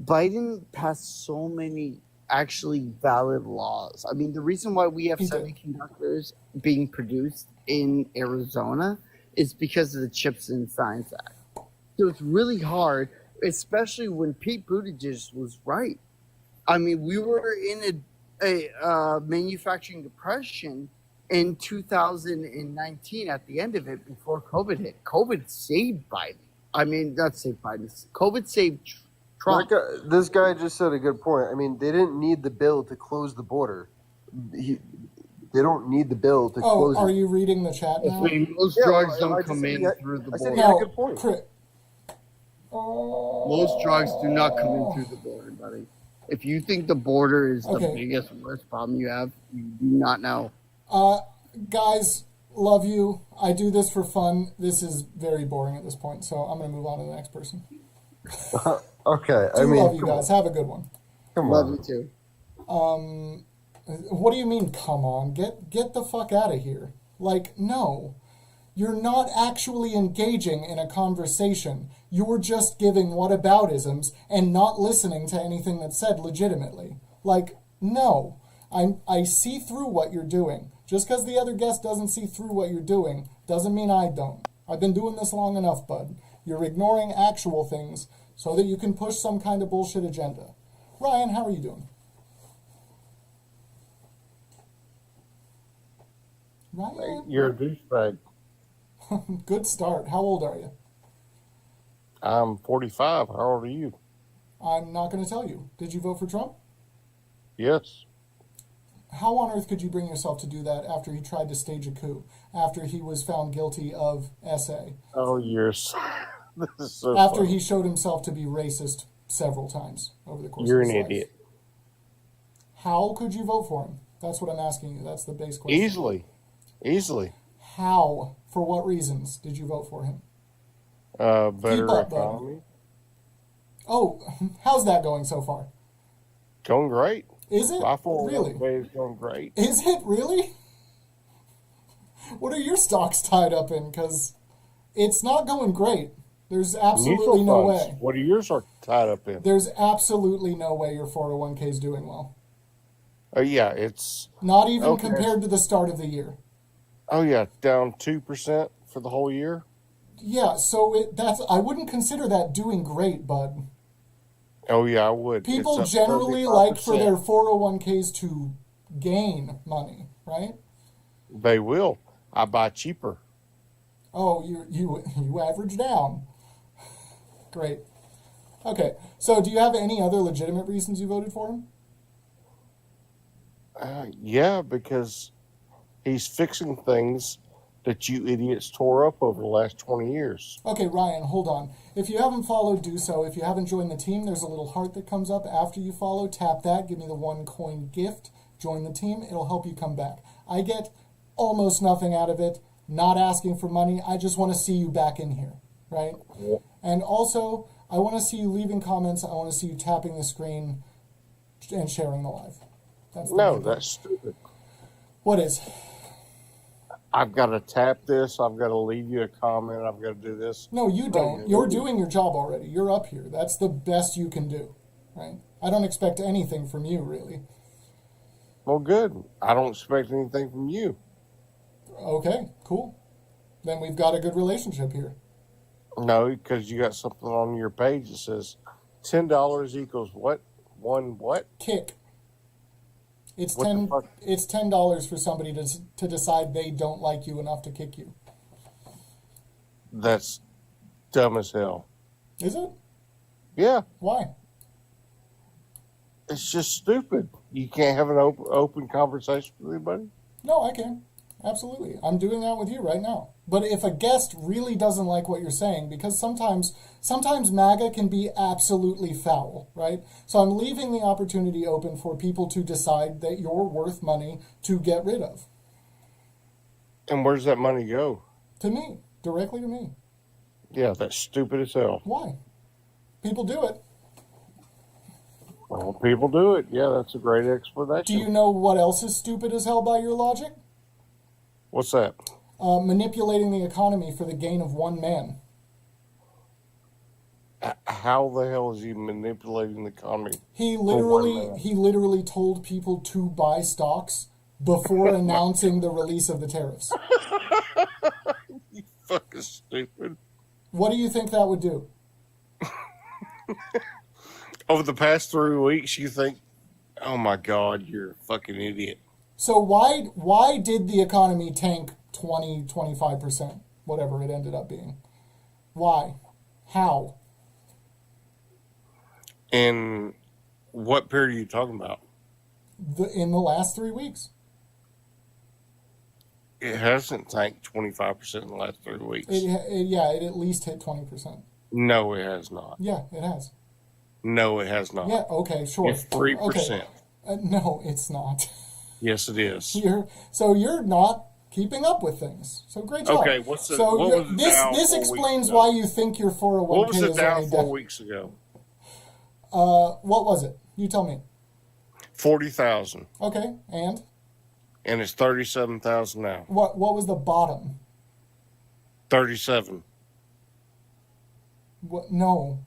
F: Biden passed so many actually valid laws. I mean, the reason why we have
A: He did.
F: semiconductors being produced in Arizona is because of the Chips and Science Act. So it's really hard, especially when Pete Buttigieg was right. I mean, we were in a manufacturing depression in 2019 at the end of it before COVID hit. COVID saved Biden. I mean, not saved Biden. COVID saved Trump.
E: this guy just said a good point. I mean, they didn't need the bill to close the border. They don't need the bill to
A: Oh,
E: close
A: are
E: it.
A: you reading the chat now?
F: Most
E: Yeah,
F: drugs
E: I
F: don't
E: just
F: come
E: said
F: in
E: he had-
F: through the
E: I said
F: border.
E: he had a
A: No,
E: good point.
F: Most drugs do not come in through the border, buddy. If you think the border is the
A: Okay.
F: biggest, worst problem you have, you do not know.
A: Guys, love you. I do this for fun. This is very boring at this point, so I'm going to move on to the next person.
E: Okay, I
A: Do
E: mean,
A: love you guys. Have a good one.
E: come
F: Love
E: on.
F: you too.
A: What do you mean, come on? Get the fuck out of here. Like, no. You're not actually engaging in a conversation. You're just giving whataboutisms and not listening to anything that's said legitimately. Like, no. I see through what you're doing. Just because the other guest doesn't see through what you're doing doesn't mean I don't. I've been doing this long enough, bud. You're ignoring actual things so that you can push some kind of bullshit agenda. Ryan, how are you doing? Ryan?
G: You're a douchebag.
A: Good start. How old are you?
G: I'm 45. How old are you?
A: I'm not going to tell you. Did you vote for Trump?
G: Yes.
A: How on earth could you bring yourself to do that after he tried to stage a coup, after he was found guilty of SA,
G: Oh, this is so
A: after
G: funny.
A: he showed himself to be racist several times over the course
G: You're
A: of his
G: an
A: life?
G: idiot.
A: How could you vote for him? That's what I'm asking you. That's the base question.
G: Easily.
A: How? For what reasons did you vote for him?
G: Better
A: Keep up, bud.
G: economy.
A: Oh, how's that going so far?
G: Going great.
A: Is it?
G: My 401k
A: Really?
G: is going great.
A: Is it really? What are your stocks tied up in? Because it's not going great. There's absolutely
G: Mutual
A: no
G: funds.
A: way.
G: What are yours are tied up in?
A: There's absolutely no way your 401k is doing well.
G: Yeah, it's
A: Not even
G: okay.
A: compared to the start of the year.
G: Oh yeah, down 2% for the whole year.
A: Yeah, so I wouldn't consider that doing great, bud.
G: Oh yeah, I would. It's
A: People
G: up
A: generally like for
G: 35%.
A: their 401ks to gain money, right?
G: They will. I buy cheaper.
A: Oh, you average down. Great. Okay, so do you have any other legitimate reasons you voted for him?
G: Yeah, because he's fixing things that you idiots tore up over the last 20 years.
A: Okay, Ryan, hold on. If you haven't followed, do so. If you haven't joined the team, there's a little heart that comes up after you follow. Tap that, give me the 1 coin gift. Join the team. It'll help you come back. I get almost nothing out of it. Not asking for money. I just want to see you back in here, right?
G: Yeah.
A: And also, I want to see you leaving comments. I want to see you tapping the screen and sharing the live. That's the
G: No,
A: main thing.
G: that's stupid.
A: What is?
G: I've got to tap this. I've got to leave you a comment. I've got to do this.
A: No, you don't. You're doing your job already. You're up here. That's the best you can do, right? I don't expect anything from you, really.
G: Well, good. I don't expect anything from you.
A: Okay, cool. Then we've got a good relationship here.
G: No, because you got something on your page that says $10 equals what? One what?
A: Kick. It's
G: What the fuck?
A: It's $10 for somebody to decide they don't like you enough to kick you.
G: That's dumb as hell.
A: Is it?
G: Yeah,
A: Why?
G: it's just stupid. You can't have an open conversation with anybody.
A: No, I can. Absolutely. I'm doing that with you right now. But if a guest really doesn't like what you're saying, because sometimes MAGA can be absolutely foul, right? So I'm leaving the opportunity open for people to decide that you're worth money to get rid of.
G: And where's that money go?
A: To me. Directly to me.
G: Yeah, that's stupid as hell.
A: Why? People do it.
G: Well, people do it. Yeah, that's a great explanation.
A: Do you know what else is stupid as hell by your logic?
G: What's that?
A: Manipulating the economy for the gain of one man.
G: How the hell is he manipulating the economy?
A: He
G: for one man?
A: literally told people to buy stocks before announcing the release of the tariffs.
G: You fucking stupid.
A: What do you think that would do?
G: Over the past 3 weeks, you think, oh my God, you're a fucking idiot.
A: So why did the economy tank 25%, whatever it ended up being? Why? How?
G: And what period are you talking about?
A: In the last 3 weeks.
G: It hasn't tanked 25% in the last 3 weeks.
A: It at least hit 20%.
G: No, it has not.
A: Yeah, it has.
G: No, it has not.
A: Yeah, okay, sure.
G: It's 3%.
A: Okay. No, it's not.
G: Yes, it is.
A: You're not keeping up with things. So great job.
G: Okay, what was it down
A: this
G: 4
A: explains
G: weeks ago?
A: why you think your 401k
G: What was it
A: is
G: down
A: only
G: 4
A: down.
G: weeks ago?
A: What was it? You tell me.
G: 40,000,
A: Okay, and
G: and it's 37,000 now.
A: what was the bottom?
G: 37.
A: What? No.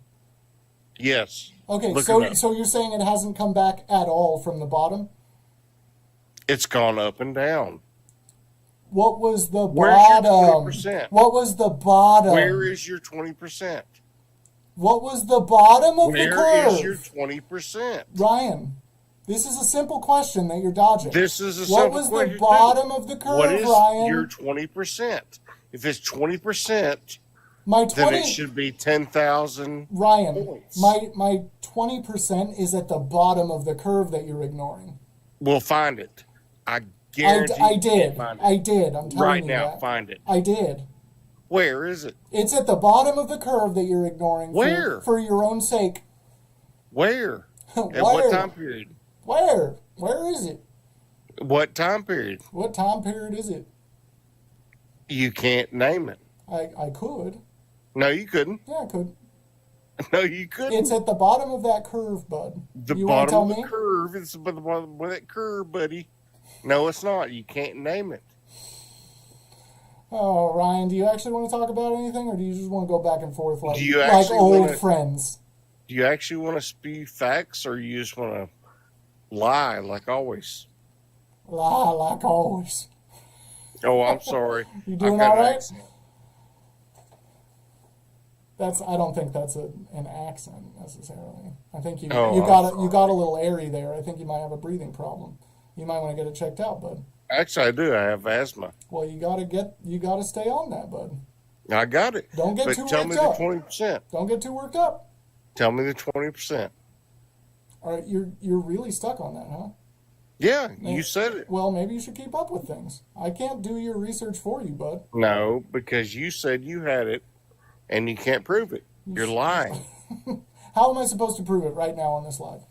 G: Yes.
A: Okay,
G: Look it up.
A: so you're saying it hasn't come back at all from the bottom?
G: It's gone up and down.
A: What was the
G: Where's your
A: bottom?
G: 20%?
A: What was the bottom?
G: Where is your 20%?
A: What was the bottom of the
G: Where
A: curve?
G: is your 20%?
A: Ryan, this is a simple question that you're dodging.
G: This is a
A: What
G: simple
A: was
G: question,
A: the
G: too.
A: bottom of the curve,
G: What is
A: Ryan?
G: your 20%? If it's 20%,
A: My
G: then
A: 20
G: it should be 10,000
A: Ryan,
G: points.
A: my 20% is at the bottom of the curve that you're ignoring.
G: We'll find it. I guarantee
A: I
G: you
A: did.
G: can find it.
A: I did. I'm telling
G: Right
A: you
G: now,
A: that.
G: find it.
A: I did.
G: Where is it?
A: It's at the bottom of the curve that you're ignoring.
G: Where?
A: For your own sake.
G: Where? At
A: Where?
G: what time period?
A: Where? Where is it?
G: What time period?
A: What time period is it?
G: You can't name it.
A: I could.
G: No, you couldn't.
A: Yeah, I could.
G: No, you couldn't.
A: It's at the bottom of that curve, bud.
G: The
A: You wanna
G: bottom
A: tell
G: of the
A: me?
G: curve. It's at the bottom of that curve, buddy. No, it's not. You can't name it.
A: Oh, Ryan, do you actually want to talk about anything, or do you just want to go back and forth like
G: Do you
A: like
G: actually
A: old
G: wanna-
A: friends?
G: Do you actually want to spew facts, or you just want to Lie, like always.
A: Lie like always.
G: Oh, I'm sorry.
A: You
G: I've
A: doing
G: got
A: all
G: an
A: right?
G: accent.
A: I don't think that's an accent necessarily. I think you
G: Oh,
A: you
G: I'm
A: got
G: sorry.
A: you got a little airy there. I think you might have a breathing problem. You might want to get it checked out, bud.
G: Actually, I do. I have asthma.
A: Well, you gotta stay on that, bud.
G: I got it.
A: Don't get
G: But
A: too
G: tell
A: worked
G: me the
A: up.
G: 20%.
A: Don't get too worked up.
G: Tell me the 20%.
A: All right, you're really stuck on that, huh?
G: Yeah, you said it.
A: Well, maybe you should keep up with things. I can't do your research for you, bud.
G: No, because you said you had it and you can't prove it. You're lying.
A: How am I supposed to prove it right now on this live?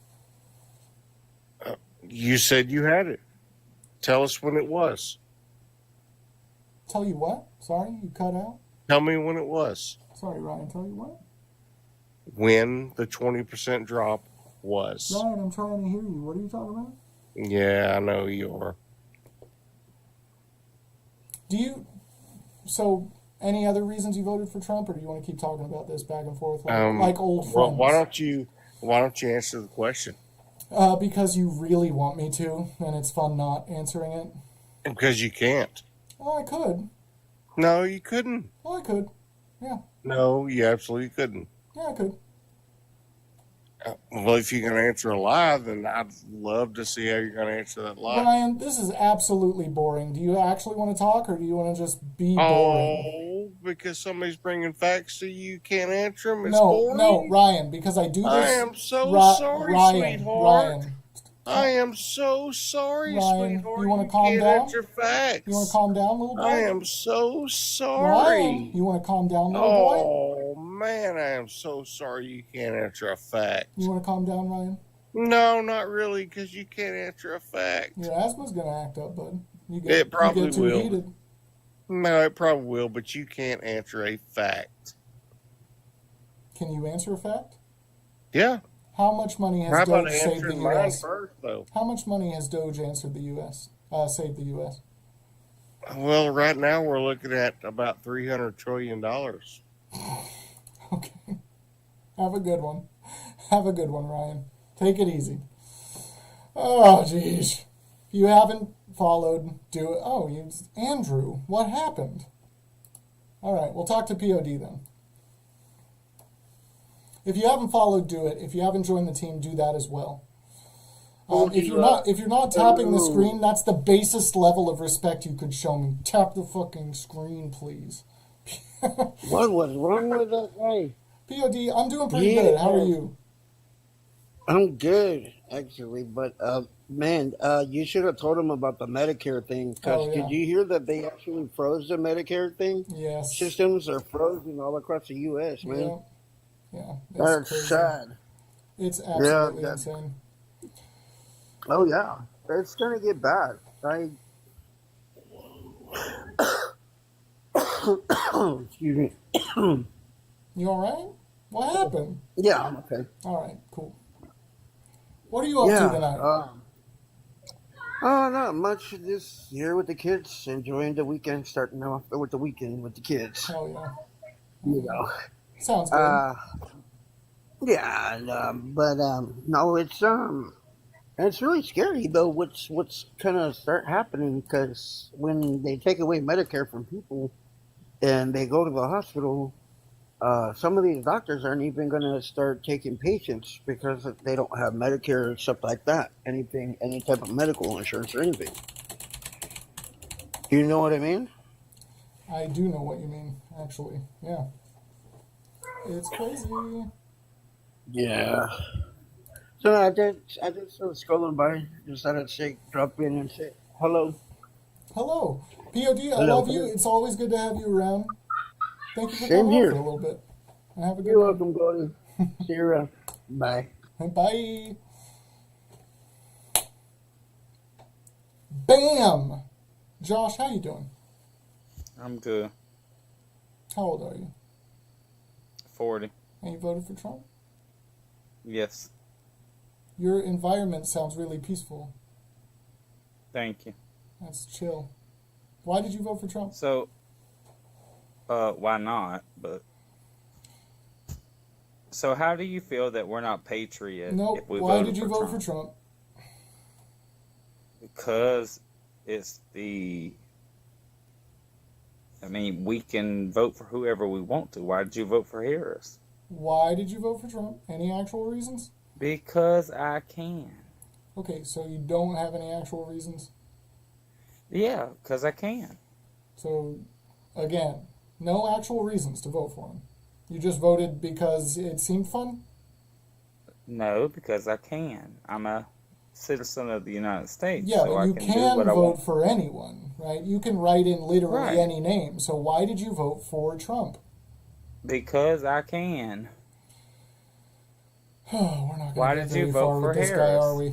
G: You said you had it. Tell us when it was.
A: Tell you what? Sorry, you cut out?
G: Tell me when it was.
A: Sorry, Ryan, tell you what?
G: When the 20% drop was.
A: Ryan, I'm trying to hear you. What are you talking about?
G: Yeah, I know you are.
A: So, any other reasons you voted for Trump, or do you want to keep talking about this back and forth like old
G: Well,
A: friends?
G: why don't you answer the question?
A: Because you really want me to, and it's fun not answering it.
G: Because you can't.
A: Oh, I could.
G: No, you couldn't.
A: Oh, I could. Yeah.
G: No, you absolutely couldn't.
A: Yeah, I could.
G: Well, if you can answer a lie, then I'd love to see how you're going to answer that lie.
A: Ryan, this is absolutely boring. Do you actually want to talk, or do you want to just be boring?
G: Oh, because somebody's bringing facts to you, you can't answer them. It's
A: No,
G: boring.
A: no, Ryan, because I do this.
G: I am so sorry,
A: Ryan,
G: sweetheart.
A: Ryan,
G: I am so sorry,
A: Ryan,
G: sweetheart.
A: you wanna calm
G: can't
A: down?
G: answer facts.
A: You want to calm down, little boy?
G: I am so
A: Ryan,
G: sorry.
A: you want to calm down, little boy?
G: Oh, man, I am so sorry you can't answer a fact.
A: You want to calm down, Ryan?
G: No, not really, because you can't answer a fact.
A: Your asthma's going to act up, bud.
G: It probably
A: you get too
G: will.
A: heated.
G: No, it probably will, but you can't answer a fact.
A: Can you answer a fact?
G: Yeah.
A: How much money
G: How
A: has
G: about
A: Doge saved the
G: answering mine
A: U.S.?
G: first, though?
A: How much money has Doge answered the U.S.? Saved the U.S.?
G: Well, right now we're looking at about $300 trillion.
A: Okay. Have a good one. Have a good one, Ryan. Take it easy. Oh, jeez. If you haven't followed, do it. Oh, Andrew, what happened? All right, we'll talk to POD then. If you haven't followed, do it. If you haven't joined the team, do that as well. If you're not tapping the screen, that's the basest level of respect you could show me. Tap the fucking screen, please.
H: What was wrong with that guy?
A: POD, I'm doing pretty
H: Yeah.
A: good. How are you?
H: I'm good, actually, but man, you should have told him about the Medicare thing. Because
A: Oh, yeah.
H: did you hear that they actually froze the Medicare thing?
A: Yes.
H: Systems are frozen all across the U.S., man.
A: Yeah. Yeah. It's
H: That's
A: crazy.
H: sad.
A: It's absolutely
H: that-
A: insane.
H: Oh yeah, it's gonna get bad. Excuse me.
A: You all right? What happened?
H: Yeah, I'm okay.
A: All right, cool. What are you up to tonight?
H: Oh, not much. Just here with the kids, enjoying the weekend, starting off with the weekend with the kids.
A: Hell yeah.
H: You know.
A: Sounds good.
H: Yeah, and, but no, it's really scary though. What's gonna start happening? Because when they take away Medicare from people and they go to the hospital, some of these doctors aren't even gonna start taking patients because they don't have Medicare and stuff like that. Any type of medical insurance or anything. Do you know what I mean?
A: I do know what you mean, actually. Yeah. It's crazy.
H: Yeah. So I just was scrolling by, decided to drop in and say hello.
A: Hello. POD, I
H: Hello.
A: love you. It's always good to have you around. Thank you for
H: Same
A: coming
H: here.
A: on for a little bit. And have a good
H: You're
A: night.
H: welcome, Goldie. See you around. Bye.
A: Bye. Bam! Josh, how you doing?
I: I'm good.
A: How old are you?
I: 40.
A: And you voted for Trump?
I: Yes.
A: Your environment sounds really peaceful.
I: Thank you.
A: That's chill. Why did you vote for Trump?
I: So, why not? But so, how do you feel that we're not patriots?
A: Nope.
I: If we
A: Why
I: voted
A: did you
I: for
A: vote
I: Trump?
A: for Trump?
I: Because it's the. I mean, we can vote for whoever we want to. Why did you vote for Harris?
A: Why did you vote for Trump? Any actual reasons?
I: Because I can.
A: Okay, so you don't have any actual reasons?
I: Yeah, because I can.
A: So, again, no actual reasons to vote for him. You just voted because it seemed fun?
I: No, because I can. I'm a citizen of the United States.
A: Yeah,
I: so
A: but
I: I
A: you
I: can
A: can
I: do what I
A: vote
I: want.
A: for anyone, right? You can write in literally
I: Right.
A: any name. So why did you vote for Trump?
I: Because I can.
A: We're not
I: Why
A: going to get
I: did you
A: very
I: vote
A: far
I: for
A: with this guy,
I: Harris?
A: are we?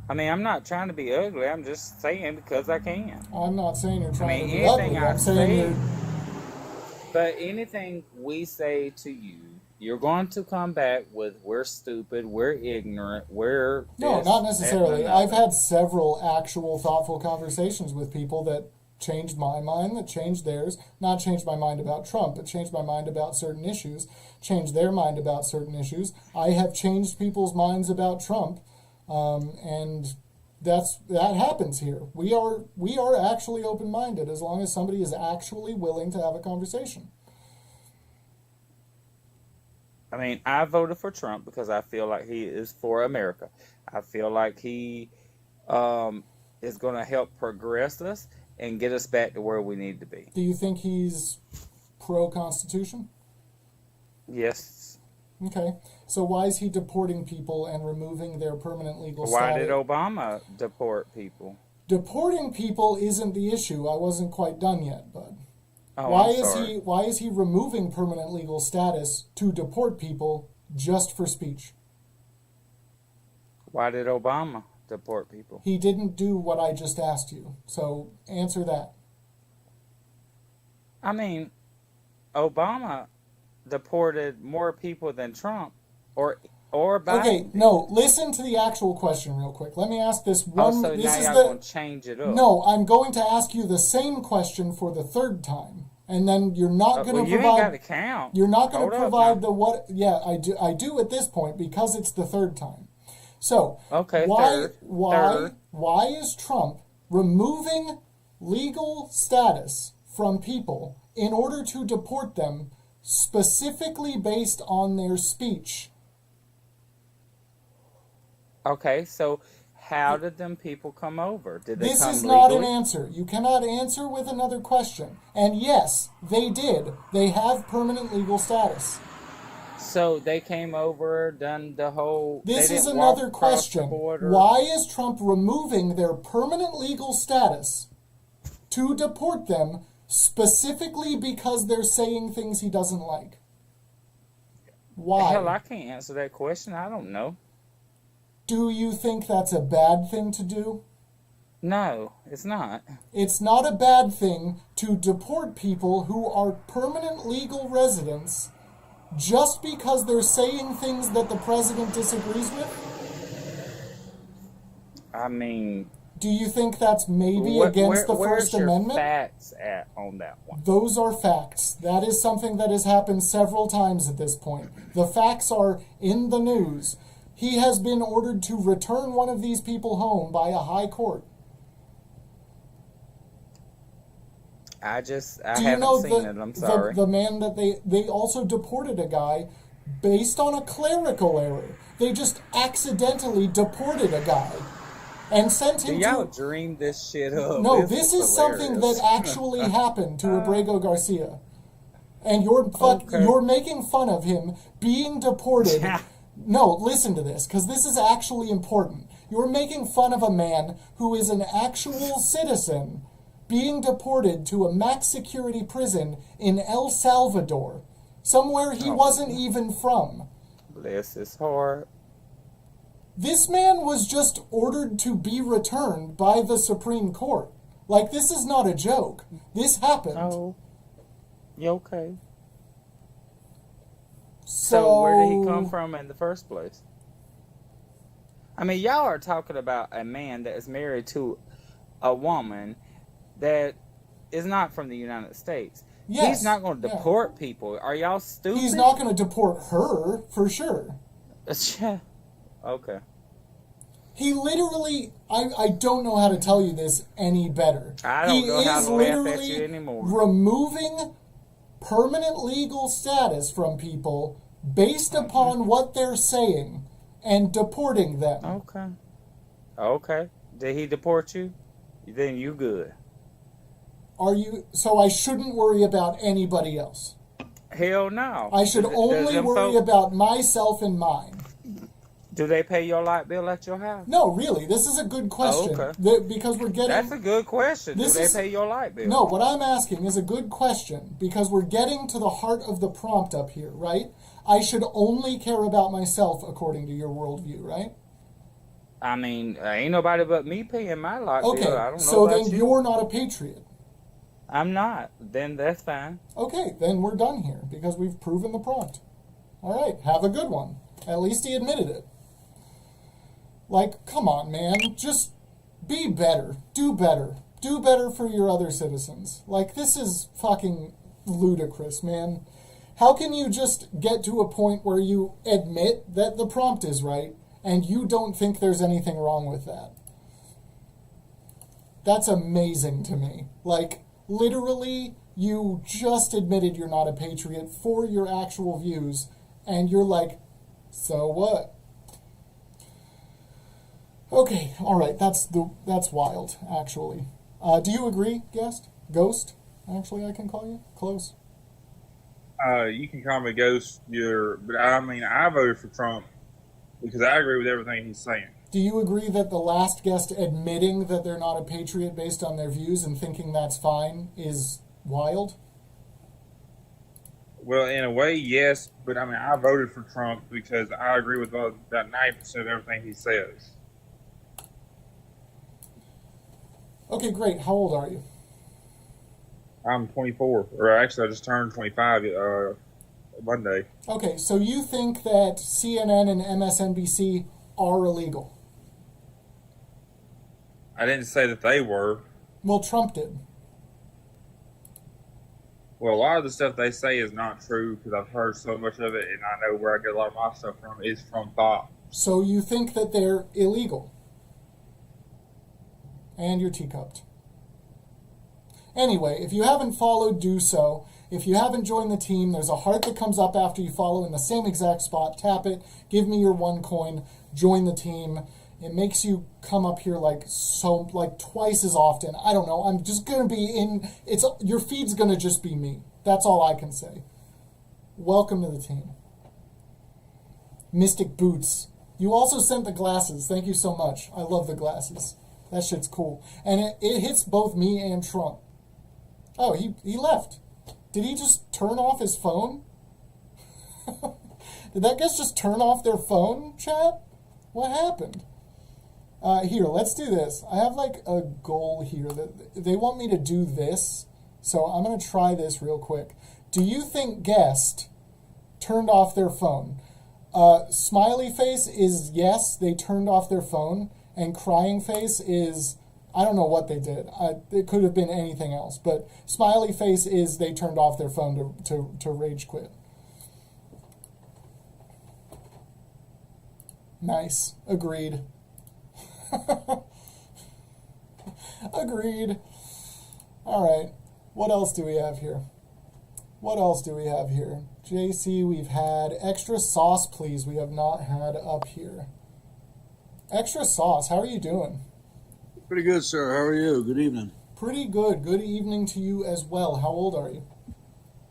I: I mean, I'm not trying to be ugly. I'm just saying because I can.
A: I'm not saying you're
I: I
A: trying
I: mean,
A: to be
I: anything
A: ugly.
I: I
A: I'm saying
I: say,
A: you're...
I: but anything we say to you, you're going to come back with we're stupid, we're ignorant, we're
A: No,
I: this,
A: not
I: that,
A: necessarily.
I: and
A: I've
I: another.
A: had several actual thoughtful conversations with people that changed my mind, that changed theirs. Not changed my mind about Trump, but changed my mind about certain issues, changed their mind about certain issues. I have changed people's minds about Trump, and that happens here. We are actually open-minded as long as somebody is actually willing to have a conversation.
I: I mean, I voted for Trump because I feel like he is for America. I feel like he is going to help progress us and get us back to where we need to be.
A: Do you think he's pro-Constitution?
I: Yes.
A: Okay. So why is he deporting people and removing their permanent legal
I: Why
A: status?
I: did Obama deport people?
A: Deporting people isn't the issue. I wasn't quite done yet, bud.
I: Oh,
A: Why is he removing permanent legal status to deport people just for speech?
I: Why did Obama deport people?
A: He didn't do what I just asked you. So answer that.
I: I mean, Obama deported more people than Trump or Biden.
A: Okay, no, listen to the actual question real quick. Let me ask this one.
I: Oh, so
A: this
I: now
A: is
I: y'all
A: the
I: going to change it up.
A: No, I'm going to ask you the same question for the third time, and then you're not going
I: well,
A: to
I: you
A: provide.
I: ain't got to count.
A: You're not going
I: Hold
A: to
I: up
A: provide
I: now.
A: the what? Yeah, I do at this point because it's the third time. So
I: Okay,
A: why
I: third.
A: is Trump removing legal status from people in order to deport them specifically based on their speech?
I: Okay, so how did them people come over? Did they
A: This
I: come
A: is not
I: legally?
A: an answer. You cannot answer with another question. And yes, they did. They have permanent legal status.
I: So they came over, done the whole.
A: This
I: they
A: is
I: didn't walk
A: another
I: across the
A: question.
I: border?
A: Why is Trump removing their permanent legal status to deport them specifically because they're saying things he doesn't like? Why?
I: Hell, I can't answer that question. I don't know.
A: Do you think that's a bad thing to do?
I: No, it's not.
A: It's not a bad thing to deport people who are permanent legal residents just because they're saying things that the president disagrees with?
I: I mean,
A: Do you think that's maybe against the First Amendment?
I: Where's your facts at on that one?
A: Those are facts. That is something that has happened several times at this point. The facts are in the news. He has been ordered to return one of these people home by a high court.
I: I
A: Do you
I: haven't
A: know
I: seen it. I'm sorry.
A: the man that they also deported a guy based on a clerical error. They just accidentally deported a guy and sent
I: Do
A: him
I: y'all
A: to...
I: dream this shit up?
A: No, this is something
I: hilarious.
A: that actually happened to Abrego Garcia. And you're
I: Okay.
A: you're making fun of him being deported. No, listen to this, because this is actually important. You're making fun of a man who is an actual citizen being deported to a max security prison in El Salvador, somewhere he wasn't even from.
I: Bless his heart.
A: This man was just ordered to be returned by the Supreme Court. Like, this is not a joke. This happened.
I: Oh, you okay? So where did he come from in the first place? I mean, y'all are talking about a man that is married to a woman that is not from the United States.
A: Yes,
I: He's not going to
A: yeah.
I: deport people. Are y'all stupid?
A: He's not going to deport her, for sure.
I: Okay.
A: He literally, I don't know how to tell you this any better.
I: I don't know how to laugh at you anymore.
A: Removing permanent legal status from people based upon what they're saying and deporting them.
I: Okay. Okay. Did he deport you? Then you good.
A: So I shouldn't worry about anybody else?
I: Hell no.
A: I should only worry about myself and mine.
I: Do they pay your light bill at your house?
A: No, really. This is a good question.
I: Oh, okay.
A: Because we're getting...
I: That's a good question. Do they pay your light bill?
A: No, what I'm asking is a good question because we're getting to the heart of the prompt up here, right? I should only care about myself according to your worldview, right?
I: I mean, ain't nobody but me paying my light bill. I don't know
A: so
I: about
A: then
I: you.
A: You're not a patriot.
I: I'm not. Then that's fine.
A: Okay, then we're done here because we've proven the prompt. All right, have a good one. At least he admitted it. Like, come on, man. Just be better. Do better. Do better for your other citizens. Like, this is fucking ludicrous, man. How can you just get to a point where you admit that the prompt is right and you don't think there's anything wrong with that? That's amazing to me. Like, literally, you just admitted you're not a patriot for your actual views, and you're like, so what? Okay, all right, that's wild, actually. Do you agree, Ghost? Actually, I can call you close.
J: You can call me Ghost. But I mean, I voted for Trump because I agree with everything he's saying.
A: Do you agree that the last guest admitting that they're not a patriot based on their views and thinking that's fine is wild?
J: Well, in a way, yes. But I mean, I voted for Trump because I agree with about 90% of everything he says.
A: Okay, great. How old are you?
J: I'm 24, or actually, I just turned 25 Monday.
A: Okay, so you think that CNN and MSNBC are illegal?
J: I didn't say that they were.
A: Well, Trump did.
J: Well, a lot of the stuff they say is not true because I've heard so much of it, and I know where I get a lot of my stuff from is from thought.
A: So you think that they're illegal? And you're teacupped. Anyway, if you haven't followed, do so. If you haven't joined the team, there's a heart that comes up after you follow in the same exact spot. Tap it, give me your 1 coin, join the team. It makes you come up here like twice as often. I don't know. I'm just gonna be in. Your feed's gonna just be me. That's all I can say. Welcome to the team. Mystic Boots. You also sent the glasses. Thank you so much. I love the glasses. That shit's cool. And it hits both me and Trump. Oh, he left. Did he just turn off his phone? Did that guy just turn off their phone, chat? What happened? Here, let's do this. I have like a goal here that they want me to do this. So I'm going to try this real quick. Do you think guest turned off their phone? Smiley face is yes, they turned off their phone. And crying face is, I don't know what they did. It could have been anything else. But smiley face is they turned off their phone to rage quit. Nice. Agreed. Agreed. All right. What else do we have here? JC, we've had extra sauce, please. We have not had up here. Extra sauce, how are you doing?
K: Pretty good, sir. How are you? Good evening.
A: Pretty good. Good evening to you as well. How old are you?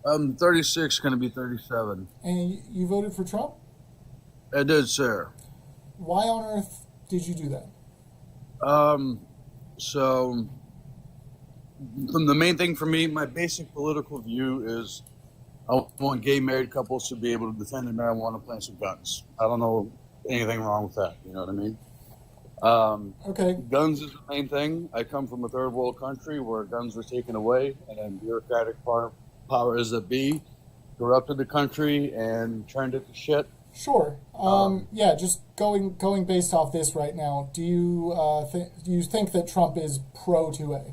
K: I'm 36, going to be 37.
A: And you voted for Trump?
K: I did, sir.
A: Why on earth did you do that?
K: So, the main thing for me, my basic political view is I want gay married couples to be able to defend their marijuana plants and guns. I don't know anything wrong with that. You know what I mean?
A: Okay.
K: Guns is the main thing. I come from a third world country where guns were taken away, and then bureaucratic powers that be corrupted the country and turned it to shit.
A: Sure. Yeah, just going based off this right now, do you think that Trump is pro 2A?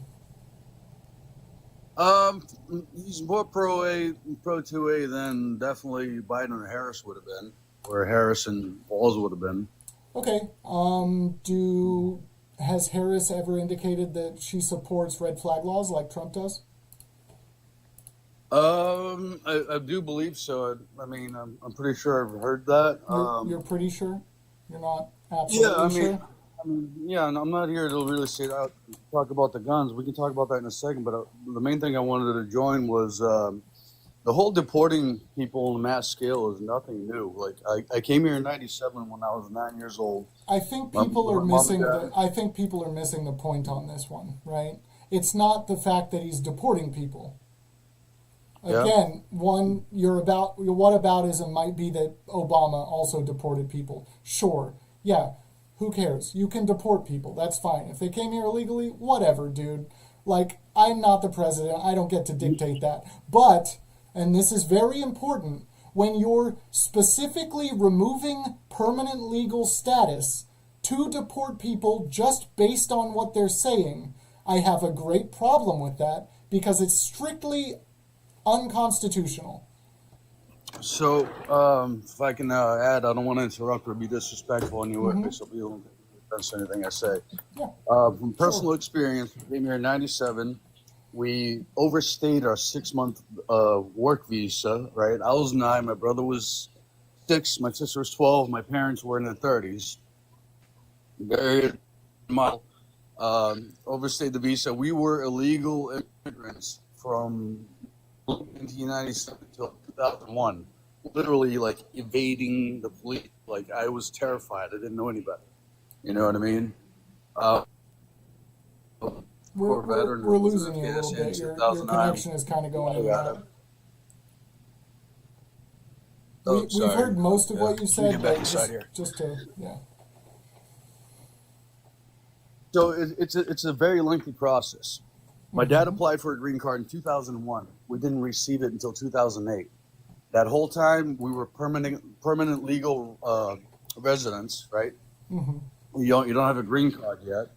K: He's more pro 2A than definitely Biden or Harris would have been, or Harris and Walz would have been.
A: Okay. Has Harris ever indicated that she supports red flag laws like Trump does?
K: I do believe so. I mean, I'm pretty sure I've heard that.
A: You're pretty sure? You're not
K: Yeah,
A: absolutely sure?
K: yeah, and I'm not here to really talk about the guns. We can talk about that in a second. But the main thing I wanted to join was the whole deporting people on a mass scale is nothing new. Like I came here in '97 when I was 9 years old.
A: I think
K: My
A: people are
K: mom and
A: missing
K: dad-
A: I think people are missing the point on this one, right? It's not the fact that he's deporting people.
K: Yeah.
A: Again, your whataboutism might be that Obama also deported people. Sure, yeah, who cares? You can deport people, that's fine. If they came here illegally, whatever, dude. Like, I'm not the president, I don't get to dictate that. But, and this is very important, when you're specifically removing permanent legal status to deport people just based on what they're saying, I have a great problem with that because it's strictly unconstitutional.
K: So, if I can add, I don't want to interrupt or be disrespectful anyway, so people don't offense anything I say.
A: Yeah.
K: From personal experience, we came here in '97. We overstayed our 6-month work visa, right? I was 9, my brother was 6, my sister was 12, my parents were in their 30s. Very mild. Overstayed the visa. We were illegal immigrants from 1997 until 2001, literally like evading the police. Like I was terrified. I didn't know any better. You know what I mean?
A: We're losing you a little bit. Your connection is kind of going in and out. We've heard most of what you said, but just to, yeah.
K: So it's a very lengthy process. My dad applied for a green card in 2001. We didn't receive it until 2008. That whole time, we were permanent legal residents, right? Mm-hmm. You don't have a green card yet.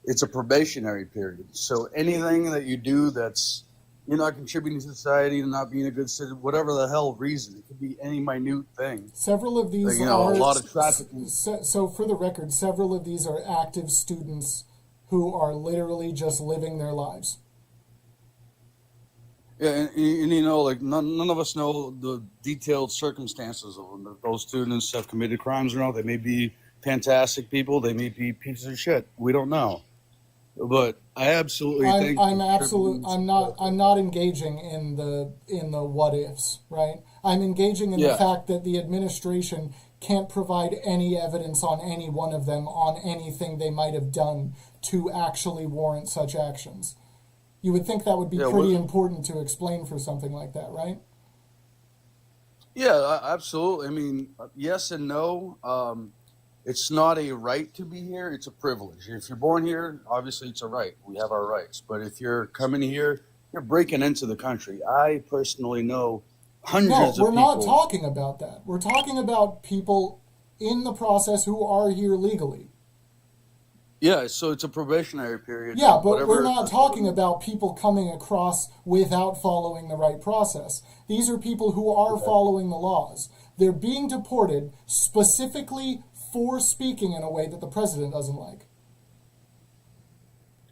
K: It's a probationary period. So anything that you do that's you're not contributing to society, not being a good citizen, whatever the hell reason, it could be any minute thing.
A: Several of these
K: like,
A: are
K: a lot of trafficking.
A: So for the record, several of these are active students who are literally just living their lives.
K: Yeah, and you know, like none of us know the detailed circumstances of them. Those students have committed crimes or not. They may be fantastic people. They may be pieces of shit. We don't know. But I absolutely think
A: I'm not engaging in the what ifs, right? I'm engaging in the fact that the administration can't provide any evidence on any one of them on anything they might have done to actually warrant such actions. You would think that would be pretty important to explain for something like that, right?
K: Yeah, absolutely. I mean, yes and no. It's not a right to be here. It's a privilege. If you're born here, obviously it's a right. We have our rights. But if you're coming here, you're breaking into the country. I personally know hundreds of people.
A: No, we're not talking about that. We're talking about people in the process who are here legally.
K: Yeah, so it's a probationary period.
A: Yeah, but we're not talking about people coming across without following the right process. These are people who are following the laws. They're being deported specifically for speaking in a way that the president doesn't like.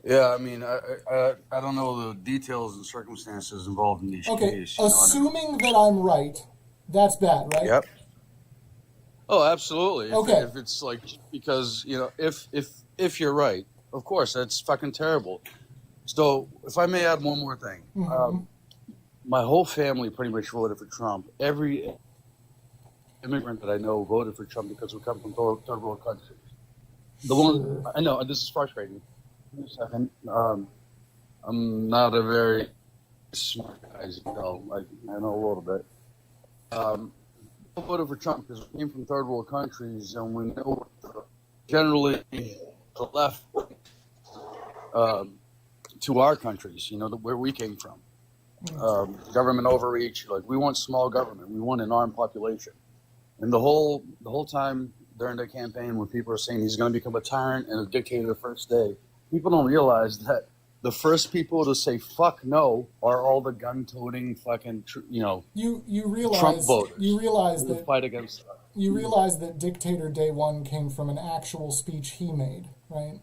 K: Yeah, I mean, I don't know the details and circumstances involved in these cases.
A: Assuming that I'm right, that's bad, right?
K: Yep. Oh, absolutely.
A: Okay.
K: If it's like, because, you know, if you're right, of course, that's fucking terrible. So, if I may add one more thing.
A: Mm-hmm.
K: My whole family pretty much voted for Trump. Every immigrant that I know voted for Trump because we come from third world countries. The one I know, this is frustrating. Wait a second. I'm not a very smart guy, as you know. I know a little bit. I voted for Trump because we came from third world countries, and we know generally the left to our countries. You know, where we came from. Government overreach. Like, we want small government. We want an armed population. And the whole time during the campaign, when people are saying he's going to become a tyrant and a dictator the first day, people don't realize that the first people to say fuck no are all the gun-toting fucking, you realize,
A: you realize
K: Trump voters.
A: You realize
K: who
A: that
K: fight against that.
A: You realize that Dictator Day One came from an actual speech he made, right?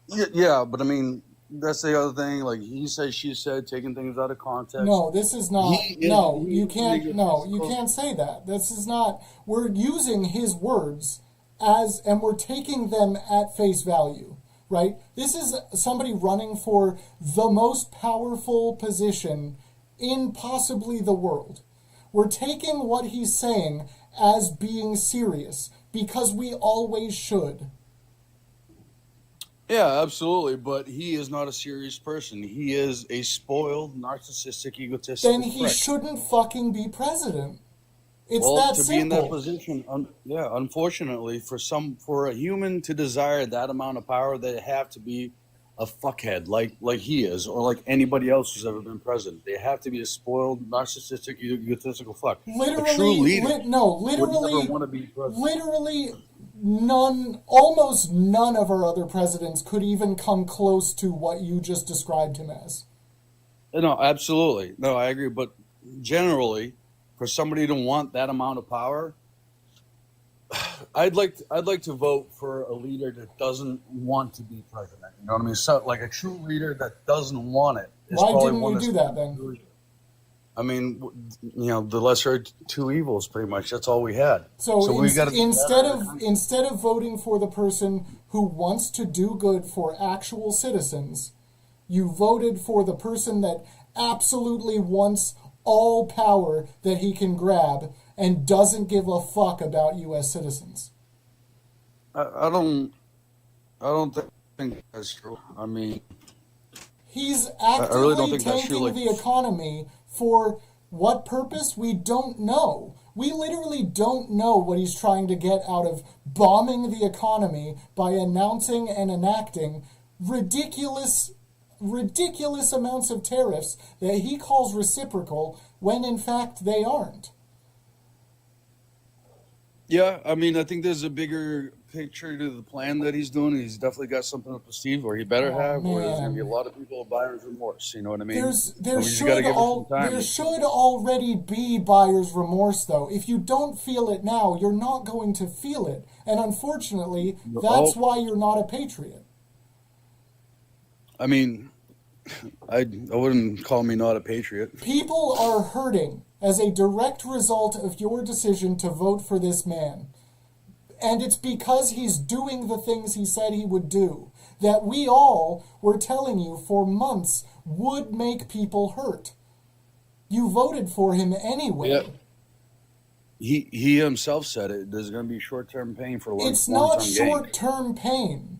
K: Yeah, but I mean, that's the other thing. Like he said, she said, taking things out of context.
A: No, this is not. You can't say that. This is not. We're using his words and we're taking them at face value, right? This is somebody running for the most powerful position in possibly the world. We're taking what he's saying as being serious because we always should.
K: Yeah, absolutely. But he is not a serious person. He is a spoiled, narcissistic, egotistical
A: Then he
K: prick.
A: shouldn't fucking be president. It's
K: Well,
A: that
K: to
A: simple.
K: be in that position, unfortunately, for a human to desire that amount of power, they have to be a fuckhead like he is, or like anybody else who's ever been president. They have to be a spoiled, narcissistic, egotistical fuck. A true leader would never want to be president.
A: Literally almost none of our other presidents could even come close to what you just described him as.
K: No, absolutely. No, I agree. But generally, for somebody to want that amount of power, I'd like to vote for a leader that doesn't want to be president. You know what I mean? So, like a true leader that doesn't want it.
A: Why didn't we do that then?
K: I mean, the lesser of two evils, pretty much. That's all we had.
A: So we got instead of voting for the person who wants to do good for actual citizens, you voted for the person that absolutely wants all power that he can grab and doesn't give a fuck about U.S. citizens.
K: I don't think that's true. I mean,
A: he's
K: I really don't
A: actively
K: think that's true.
A: tanking the economy for what purpose? We don't know. We literally don't know what he's trying to get out of bombing the economy by announcing and enacting ridiculous amounts of tariffs that he calls reciprocal when in fact they aren't.
K: Yeah, I mean, I think there's a bigger picture to the plan that he's doing. He's definitely got something up his sleeve, or he better have, or there's going to be a lot of people with buyer's remorse. You know what I mean?
A: There should already be buyer's remorse, though. If you don't feel it now, you're not going to feel it. And unfortunately, that's why you're not a patriot.
K: I mean, I wouldn't call me not a patriot.
A: People are hurting as a direct result of your decision to vote for this man. And it's because he's doing the things he said he would do that we all were telling you for months would make people hurt. You voted for him anyway.
K: Yep. He himself said it. There's going to be short-term pain for long-term gain.
A: It's not short-term pain.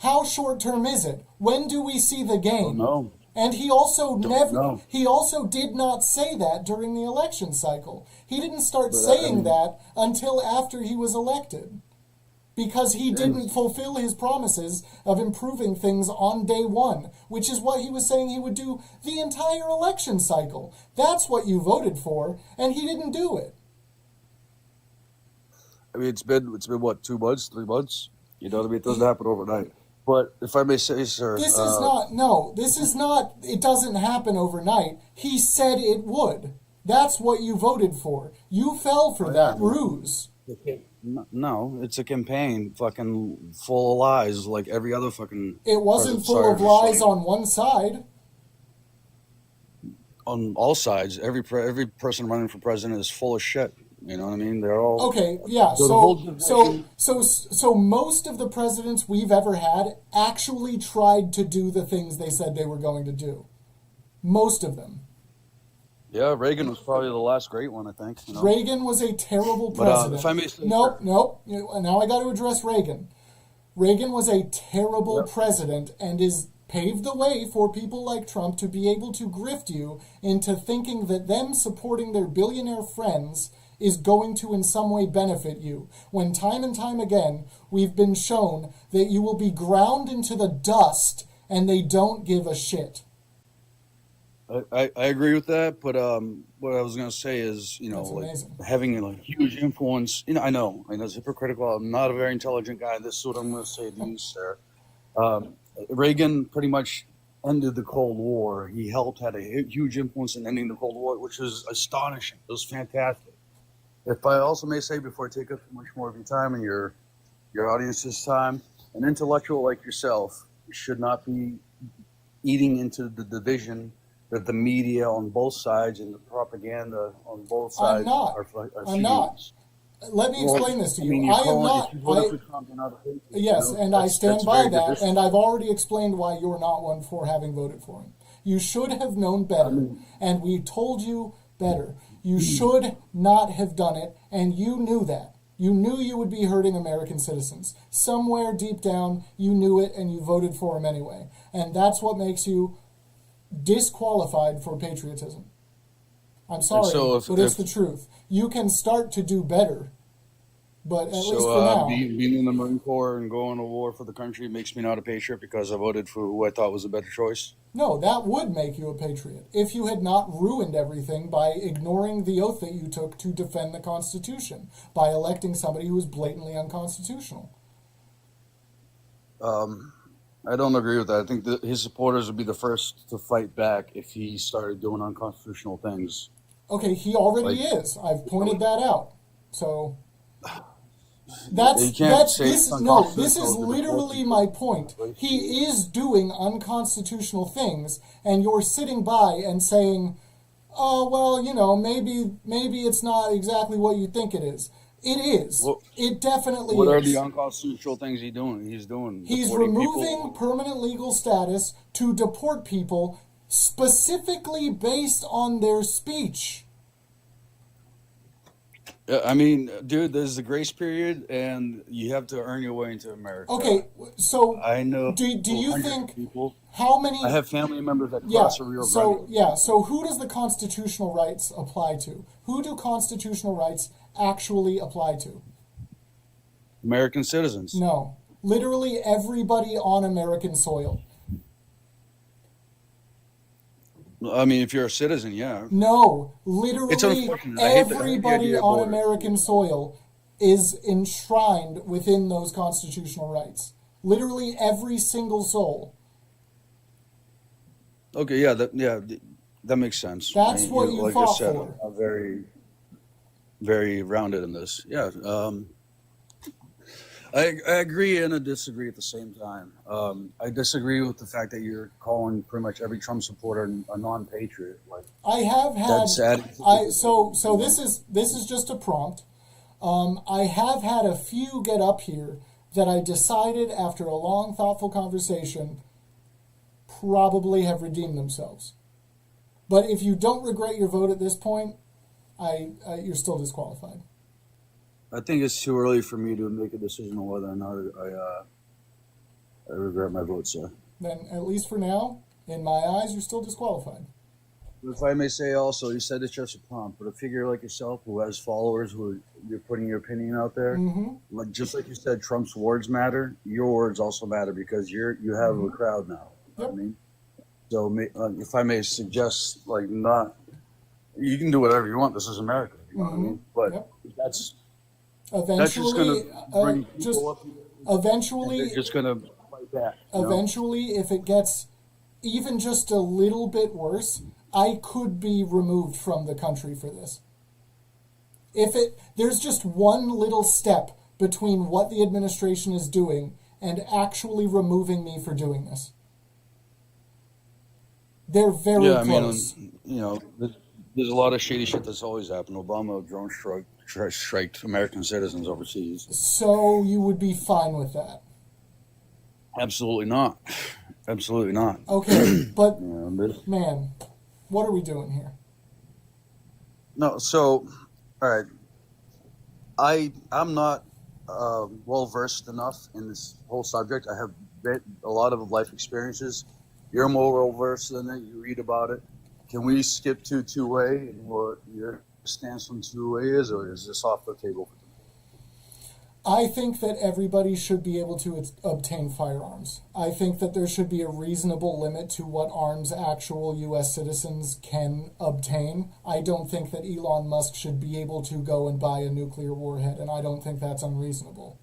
A: How short-term is it? When do we see the gain?
K: No.
A: And he also he also did not say that during the election cycle. He didn't start saying that until after he was elected. Because he didn't fulfill his promises of improving things on day one, which is what he was saying he would do the entire election cycle. That's what you voted for, and he didn't do it.
K: I mean, it's been what, 2 months, 3 months? You know what I mean? It doesn't happen overnight. But if I may say, sir,
A: it doesn't happen overnight. He said it would. That's what you voted for. You fell for that ruse.
K: No, it's a campaign fucking full of lies like every other fucking...
A: It wasn't full of lies on one side.
K: On all sides. Every person running for president is full of shit. You know what I mean? They're all...
A: Okay, yeah, so most of the presidents we've ever had actually tried to do the things they said they were going to do. Most of them.
K: Yeah, Reagan was probably the last great one, I think. You know?
A: Reagan was a terrible president.
K: If I may say,
A: nope. Now I got to address Reagan. Reagan was a terrible president and is paved the way for people like Trump to be able to grift you into thinking that them supporting their billionaire friends is going to in some way benefit you, when time and time again we've been shown that you will be ground into the dust and they don't give a shit.
K: I agree with that, but what I was going to say is, having a huge influence. I know it's hypocritical. I'm not a very intelligent guy. This is what I'm going to say to you, sir. Reagan pretty much ended the Cold War. He had a huge influence in ending the Cold War, which was astonishing. It was fantastic. If I also may say, before I take up too much more of your time and your audience's time, an intellectual like yourself should not be eating into the division that the media on both sides and the propaganda on both sides are
A: I'm
K: feeding
A: not.
K: us.
A: Let me explain this to you.
K: you're
A: I am
K: calling,
A: not.
K: if you voted for Trump, you're not a patriot,
A: Yes, and I
K: That's
A: stand by
K: very
A: that,
K: divisive.
A: and I've already explained why you're not one for having voted for him. You should have known better, and we told you better. You should not have done it, and you knew that. You knew you would be hurting American citizens. Somewhere deep down, you knew it, and you voted for him anyway. And that's what makes you disqualified for patriotism. I'm sorry, but it's the truth. You can start to do better, but at least for now.
K: Being in the Marine Corps and going to war for the country makes me not a patriot because I voted for who I thought was a better choice?
A: No, that would make you a patriot if you had not ruined everything by ignoring the oath that you took to defend the Constitution, by electing somebody who was blatantly unconstitutional.
K: I don't agree with that. I think that his supporters would be the first to fight back if he started doing unconstitutional things.
A: Okay, he already is. I've pointed that out. So this is literally my point. He is doing unconstitutional things, and you're sitting by and saying, "Oh, well, maybe it's not exactly what you think it is." It is. It definitely is.
K: What are the unconstitutional things he's doing?
A: He's removing permanent legal status to deport people specifically based on their speech.
K: I mean, dude, there's a grace period, and you have to earn your way into America.
A: Okay, so
K: I know.
A: Do you think
K: people?
A: How many?
K: I have family members that cross the Rio Grande.
A: So who does the constitutional rights apply to? Who do constitutional rights actually apply to?
K: American citizens.
A: No, literally everybody on American soil.
K: I mean, if you're a citizen, yeah.
A: No, literally
K: It's unfortunate. I hate the
A: everybody
K: idea of
A: on
K: borders.
A: American soil is enshrined within those constitutional rights. Literally every single soul.
K: Okay, that makes sense.
A: That's what you
K: like
A: fought
K: I said,
A: for.
K: I'm very, very rounded in this. Yeah, I agree and I disagree at the same time. I disagree with the fact that you're calling pretty much every Trump supporter a non-patriot. Like
A: I have had.
K: that's sad.
A: So this is just a prompt. I have had a few get up here that I decided after a long, thoughtful conversation probably have redeemed themselves. But if you don't regret your vote at this point, you're still disqualified.
K: I think it's too early for me to make a decision on whether or not I regret my vote, sir.
A: Then, at least for now, in my eyes, you're still disqualified.
K: If I may say also, you said it's just a prompt, but a figure like yourself who has followers, who you're putting your opinion out there, like just like you said, Trump's words matter. Your words also matter because you have a crowd now. You know what I mean? So if I may suggest, you can do whatever you want. This is America. You know what I mean? But that's just going to bring people up.
A: Eventually,
K: they're just going to fight back.
A: Eventually, if it gets even just a little bit worse, I could be removed from the country for this. There's just one little step between what the administration is doing and actually removing me for doing this. They're very close.
K: I mean, there's a lot of shady shit that's always happened. Obama drone striked American citizens overseas.
A: So you would be fine with that?
K: Absolutely not. Absolutely not.
A: Okay, but man, what are we doing here?
K: No, so, all right. I'm not well versed enough in this whole subject. I have a lot of life experiences. You're more well versed than it. You read about it. Can we skip to two-way and what your stance on two-way is, or is this off the table?
A: I think that everybody should be able to obtain firearms. I think that there should be a reasonable limit to what arms actual U.S. citizens can obtain. I don't think that Elon Musk should be able to go and buy a nuclear warhead, and I don't think that's unreasonable.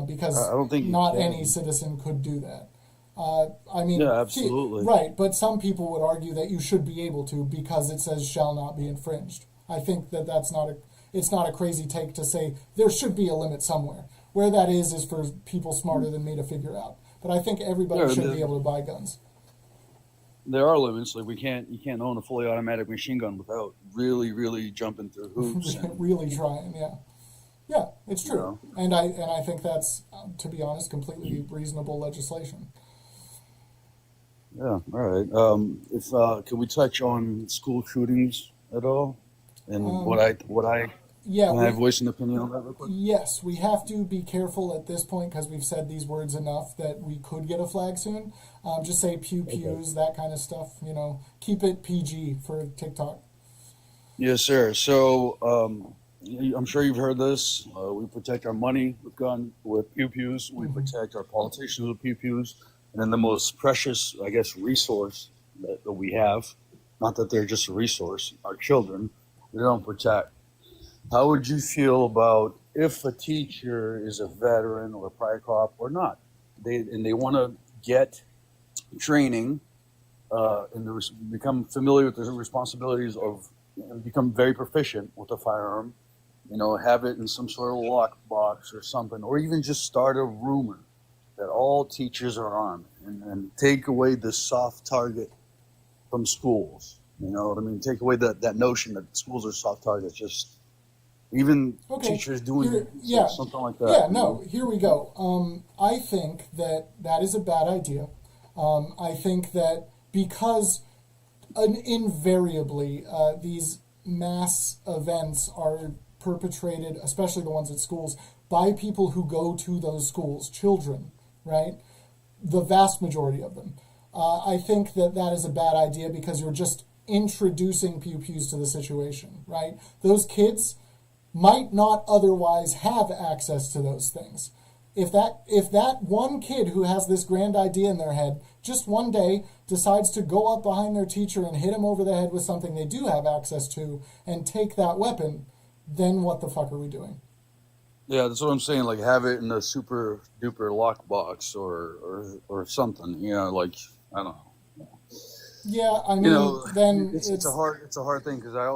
A: Because
K: I don't think
A: not any citizen could do that.
K: Yeah, absolutely.
A: Right, but some people would argue that you should be able to because it says shall not be infringed. I think that that's not it's not a crazy take to say there should be a limit somewhere. Where that is for people smarter than me to figure out. But I think everybody should be able to buy guns.
K: There are limits. Like you can't own a fully automatic machine gun without really jumping through hoops.
A: Really trying, yeah. Yeah, it's true. And I think that's, to be honest, completely reasonable legislation.
K: Yeah, all right. Can we touch on school shootings at all? And can I voice an opinion on that real quick?
A: Yes, we have to be careful at this point because we've said these words enough that we could get a flag soon. Just say pew-pews, that kind of stuff, Keep it PG for TikTok.
K: Yes, sir. So I'm sure you've heard this. We protect our money with pew-pews. We protect our politicians with pew-pews. And then the most precious, I guess, resource that we have, not that they're just a resource, our children, we don't protect. How would you feel about if a teacher is a veteran or a prior cop or not? They want to get training and become familiar with the responsibilities of and become very proficient with a firearm, have it in some sort of lockbox or something, or even just start a rumor that all teachers are armed and take away the soft target from schools. You know what I mean? Take away that notion that schools are soft targets. Just even teachers doing something like that.
A: Yeah, no, here we go. I think that is a bad idea. I think that because invariably these mass events are perpetrated, especially the ones at schools, by people who go to those schools, children, right? The vast majority of them. I think that is a bad idea because you're just introducing pew-pews to the situation, right? Those kids might not otherwise have access to those things. If that one kid who has this grand idea in their head just one day decides to go up behind their teacher and hit him over the head with something they do have access to and take that weapon, then what the fuck are we doing?
K: Yeah, that's what I'm saying. Like, have it in a super duper lockbox or something. Like, I don't know.
A: Yeah, I mean, then
K: it's a hard thing because I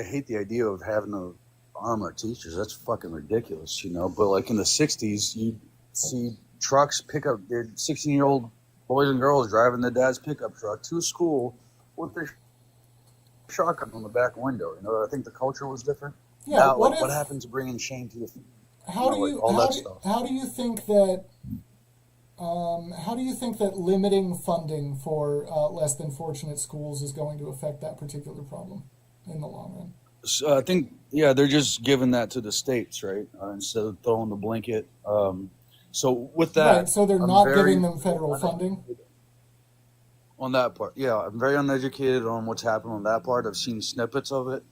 K: hate the idea of having to arm our teachers. That's fucking ridiculous, But like in the '60s, you'd see trucks pick up their 16-year-old boys and girls driving their dad's pickup truck to school with their shotgun on the back window. I think the culture was different.
A: Yeah.
K: Now, what happened to bringing shame to the
A: how do you think that limiting funding for less than fortunate schools is going to affect that particular problem in the long run?
K: So I think, they're just giving that to the states, right? Instead of throwing the blanket. So with that,
A: right. So they're not giving them federal funding
K: on that part. Yeah, I'm very uneducated on what's happened on that part. I've seen snippets of it.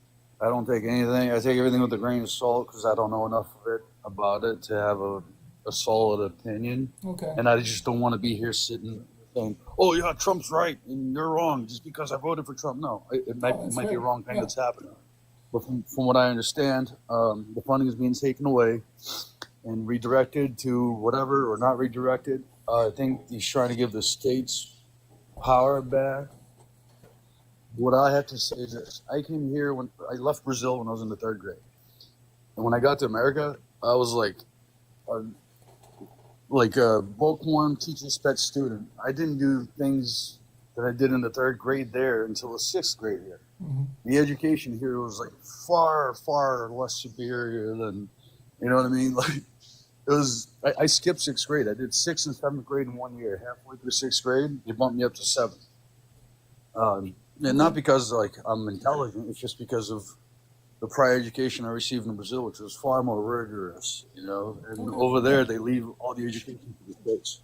K: I don't take anything. I take everything with a grain of salt because I don't know enough of it about it to have a solid opinion.
A: Okay.
K: And I just don't want to be here sitting saying, "Oh yeah, Trump's right and you're wrong just because I voted for Trump." No, it might be a wrong thing that's happening. But from what I understand, the funding is being taken away and redirected to whatever, or not redirected. I think he's trying to give the states power back. What I have to say is this. I came here when I left Brazil when I was in the 3rd grade. And when I got to America, I was like a bookworm teacher's pet student. I didn't do things that I did in the 3rd grade there until the 6th grade here. Mm-hmm. The education here was like far less superior than, you know what I mean? Like it was, I skipped 6th grade. I did 6th and 7th grade in 1 year. Halfway through 6th grade, they bumped me up to 7th. And not because like I'm intelligent, it's just because of the prior education I received in Brazil, which was far more rigorous, And over there, they leave all the education to the states.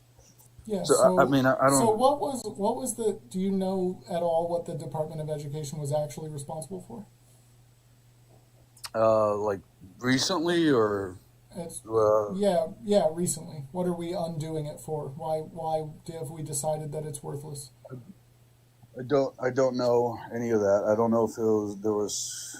A: Yeah.
K: So I mean, I don't.
A: So what was the? Do you know at all what the Department of Education was actually responsible for?
K: Like recently, or
A: recently. What are we undoing it for? Why have we decided that it's worthless?
K: I don't know any of that. I don't know if there was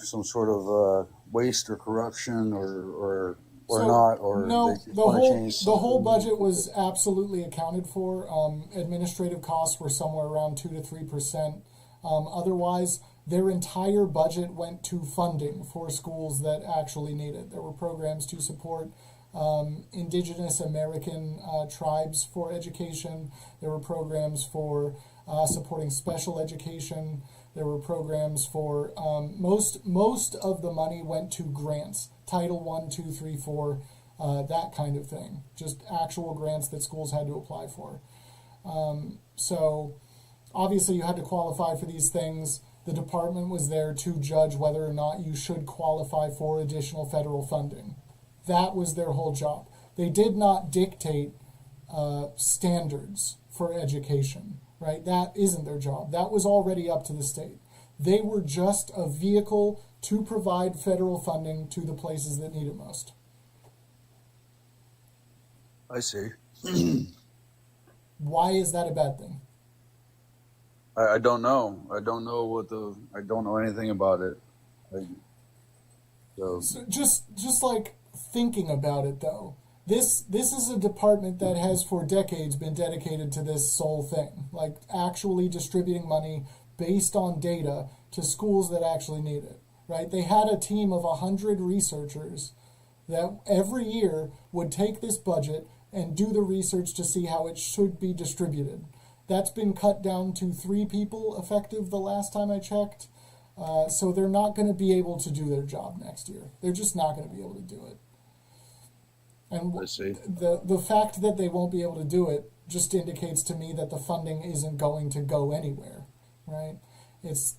K: some sort of waste or corruption or not, or
A: no. The whole budget was absolutely accounted for. Administrative costs were somewhere around 2 to 3%. Otherwise, their entire budget went to funding for schools that actually need it. There were programs to support indigenous American tribes for education. There were programs for supporting special education. There were programs for most of the money went to grants, Title 1, 2, 3, 4, that kind of thing. Just actual grants that schools had to apply for. So obviously you had to qualify for these things. The department was there to judge whether or not you should qualify for additional federal funding. That was their whole job. They did not dictate standards for education, right? That isn't their job. That was already up to the state. They were just a vehicle to provide federal funding to the places that need it most.
K: I see.
A: Why is that a bad thing?
K: I don't know. I don't know anything about it.
A: So just like thinking about it though, this is a department that has for decades been dedicated to this sole thing, like actually distributing money based on data to schools that actually need it, right? They had a team of 100 researchers that every year would take this budget and do the research to see how it should be distributed. That's been cut down to 3 people effective the last time I checked. So they're not going to be able to do their job next year. They're just not going to be able to do it. And the fact that they won't be able to do it just indicates to me that the funding isn't going to go anywhere, right? It's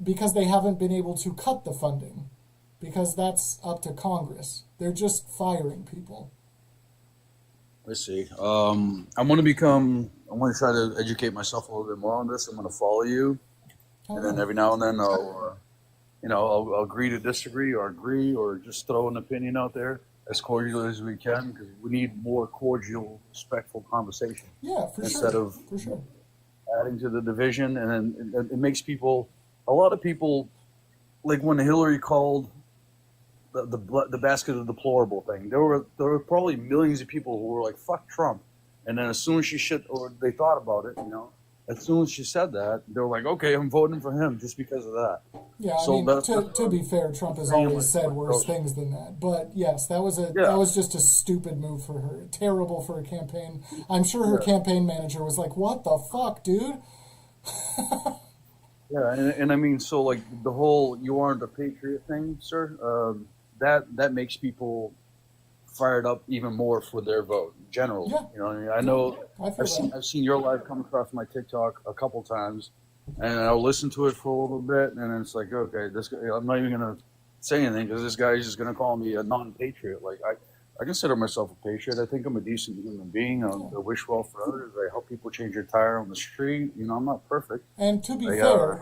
A: because they haven't been able to cut the funding, because that's up to Congress. They're just firing people.
K: I see. I'm going to try to educate myself a little bit more on this. I'm going to follow you. And then every now and then I'll agree to disagree or agree or just throw an opinion out there as cordial as we can, because we need more cordial, respectful conversation.
A: Yeah, for
K: instead
A: sure.
K: of
A: For sure.
K: adding to the division. And then it makes a lot of people, like when Hillary called the basket of deplorable thing, there were probably millions of people who were like, fuck Trump. And then as soon as they thought about it, as soon as she said that, they were like, okay, I'm voting for him just because of that.
A: Yeah,
K: so
A: I mean, to be fair, Trump has always said worse things than that. But yes, that was just a stupid move for her. Terrible for a campaign. I'm sure her campaign manager was like, what the fuck, dude?
K: Yeah, and I mean, so like the whole "you aren't a patriot" thing, sir, that makes people fired up even more for their vote. Generally,
A: Yeah.
K: What I mean? I know I've seen your live come across my TikTok a couple times, and I'll listen to it for a little bit, and then it's like, okay, this guy, I'm not even gonna say anything because this guy is just gonna call me a non-patriot. Like I consider myself a patriot. I think I'm a decent human being. I wish well for others. I help people change their tire on the street. I'm not perfect.
A: And to be fair,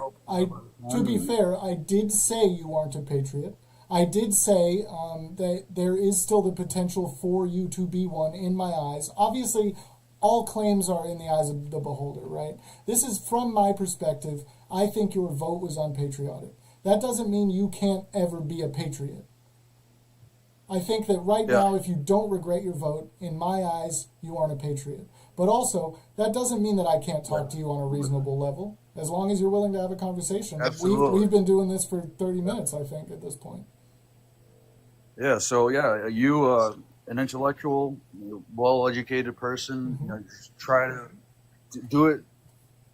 A: I did say you aren't a patriot. I did say that there is still the potential for you to be one in my eyes. Obviously, all claims are in the eyes of the beholder, right? This is from my perspective. I think your vote was unpatriotic. That doesn't mean you can't ever be a patriot. I think that now, if you don't regret your vote, in my eyes, you aren't a patriot. But also, that doesn't mean that I can't talk to you on a reasonable level, as long as you're willing to have a conversation.
K: Absolutely.
A: We've been doing this for 30 minutes, I think, at this point.
K: Yeah, so you, an intellectual, well-educated person, just try to do it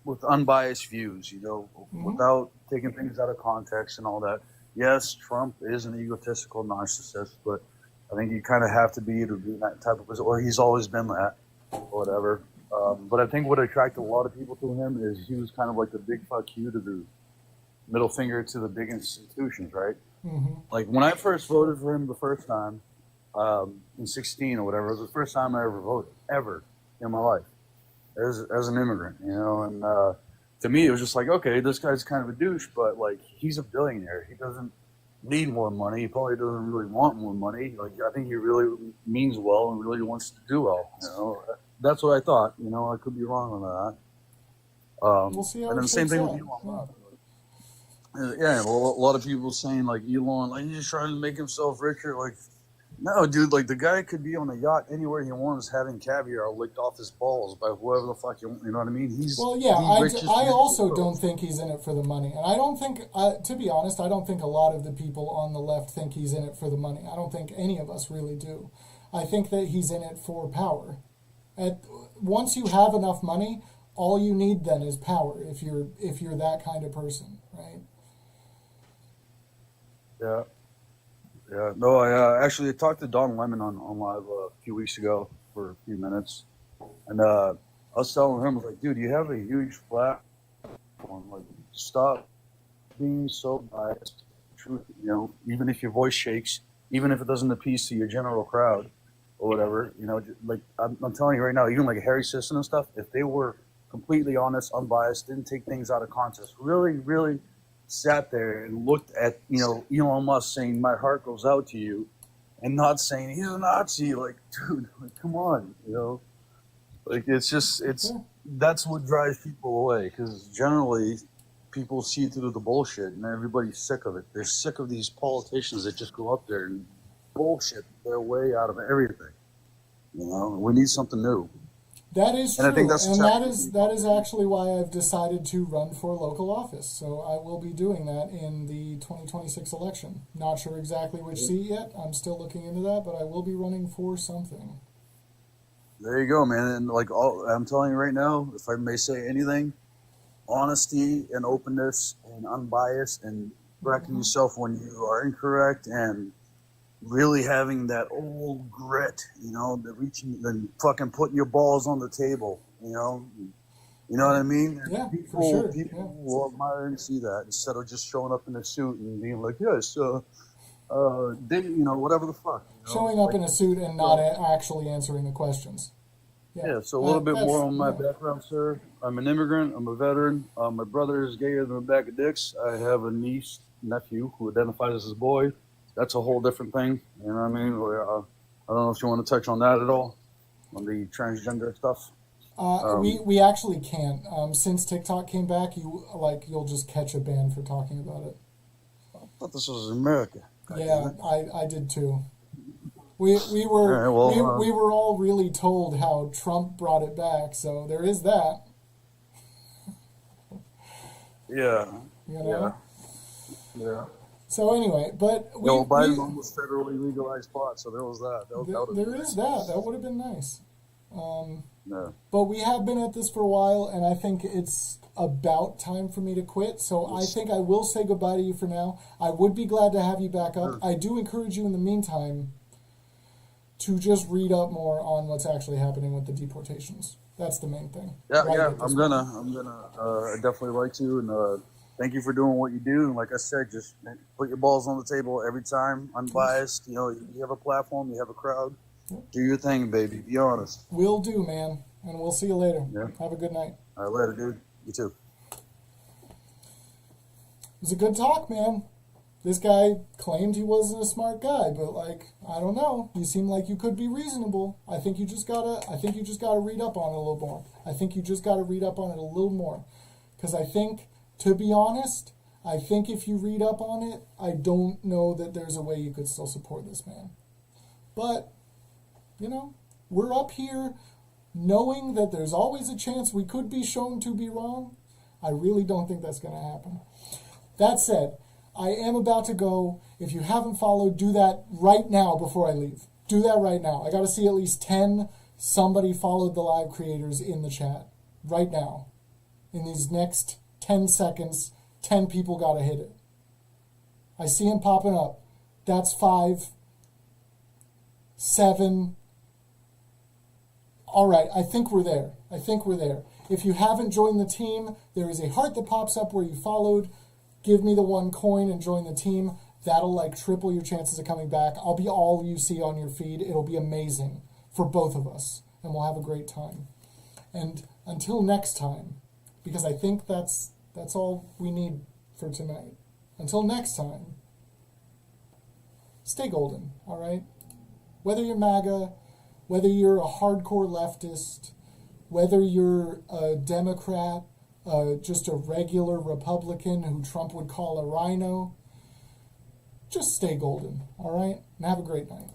K: with unbiased views, without taking things out of context and all that. Yes, Trump is an egotistical narcissist, but I think you kind of have to be that type of person, or he's always been that, or whatever. But I think what attracted a lot of people to him is he was kind of like the big fuck you to the middle finger to the big institutions, right?
A: Mm-hmm.
K: Like when I first voted for him the first time, in 16 or whatever, it was the first time I ever voted, ever in my life, as an immigrant, and to me it was just like, okay, this guy's kind of a douche, but like he's a billionaire. He doesn't need more money. He probably doesn't really want more money. Like I think he really means well and really wants to do well. That's what I thought. I could be wrong on that.
A: We'll see how
K: and then
A: it
K: the same
A: shakes
K: thing
A: out.
K: with Elon Musk. Yeah, well, a lot of people saying like Elon, like he's just trying to make himself richer. Like No, dude, like the guy could be on a yacht anywhere he wants, having caviar licked off his balls by whoever the fuck you know what I mean? He's
A: Well, yeah,
K: the richest
A: I
K: man in
A: also
K: the world.
A: don't think he's in it for the money. And I don't think, to be honest, I don't think a lot of the people on the left think he's in it for the money. I don't think any of us really do. I think that he's in it for power. Once you have enough money, all you need then is power if you're that kind of person, right?
K: Yeah. Yeah. No, I actually talked to Don Lemon on live a few weeks ago for a few minutes. And I was telling him, I was like, dude, you have a huge platform. Like, stop being so biased. Truth, you know, even if your voice shakes, even if it doesn't appease to your general crowd or whatever, you know, like I'm telling you right now, even like Harry Sisson and stuff, if they were completely honest, unbiased, didn't take things out of context, really, really sat there and looked at, you know, Elon Musk saying, my heart goes out to you, and not saying he's a Nazi, like, dude, like, come on, you know? Like, that's what drives people away, because generally people see through the bullshit, and everybody's sick of it. They're sick of these politicians that just go up there and bullshit their way out of everything. You know, we need something new.
A: That is true,
K: And I think that's
A: and
K: exactly
A: that is actually why I've decided to run for local office. So I will be doing that in the 2026 election. Not sure exactly which seat yet. I'm still looking into that, but I will be running for something.
K: There you go, man. And like I'm telling you right now, if I may say anything, honesty and openness and unbiased and correcting yourself when you are incorrect and really having that old grit, you know, the reaching and fucking putting your balls on the table, you know what I mean? And
A: Yeah,
K: people,
A: for sure.
K: people will admire and see that instead of just showing up in a suit and being like, yes, they, you know, whatever the fuck. You know?
A: Showing up
K: like,
A: in a suit and not actually answering the questions.
K: Yeah, so a little bit more on my background, sir. I'm an immigrant. I'm a veteran. My brother is gayer than a bag of dicks. I have a niece, nephew, who identifies as a boy. That's a whole different thing. You know what I mean? I don't know if you want to touch on that at all, on the transgender stuff.
A: We actually can't. Since TikTok came back, you'll just catch a ban for talking about it.
K: I thought this was America. God
A: Yeah, I did too. We were we were all really told how Trump brought it back, so there is that.
K: Yeah.
A: You know?
K: Yeah.
A: So anyway, but
K: Biden almost federally legalized pot, so there was that.
A: There is that. That would have been nice.
K: No.
A: But we have been at this for a while, and I think it's about time for me to quit. So I think I will say goodbye to you for now. I would be glad to have you back up. I do encourage you in the meantime to just read up more on what's actually happening with the deportations. That's the main thing.
K: Yeah, I'm gonna I definitely like to, and thank you for doing what you do. And like I said, just put your balls on the table every time, unbiased. You know, you have a platform, you have a crowd. Do your thing, baby. Be honest.
A: Will do, man. And we'll see you later.
K: Yeah.
A: Have a good night.
K: All right, later, dude. You too.
A: It was a good talk, man. This guy claimed he wasn't a smart guy, but I don't know. You seem like you could be reasonable. I think you just gotta read up on it a little more. Because I think, to be honest, if you read up on it, I don't know that there's a way you could still support this man. But, you know, we're up here knowing that there's always a chance we could be shown to be wrong. I really don't think that's going to happen. That said, I am about to go. If you haven't followed, do that right now before I leave. Do that right now. I got to see at least 10 somebody followed the live creators in the chat. Right now. In these next 10 seconds, 10 people got to hit it. I see them popping up. That's 5, 7. All right, I think we're there. If you haven't joined the team, there is a heart that pops up where you followed. Give me the 1 coin and join the team. That'll triple your chances of coming back. I'll be all you see on your feed. It'll be amazing for both of us, and we'll have a great time. And until next time, because I think that's all we need for tonight. Until next time, stay golden, all right? Whether you're MAGA, whether you're a hardcore leftist, whether you're a Democrat, just a regular Republican who Trump would call a rhino, just stay golden, all right? And have a great night.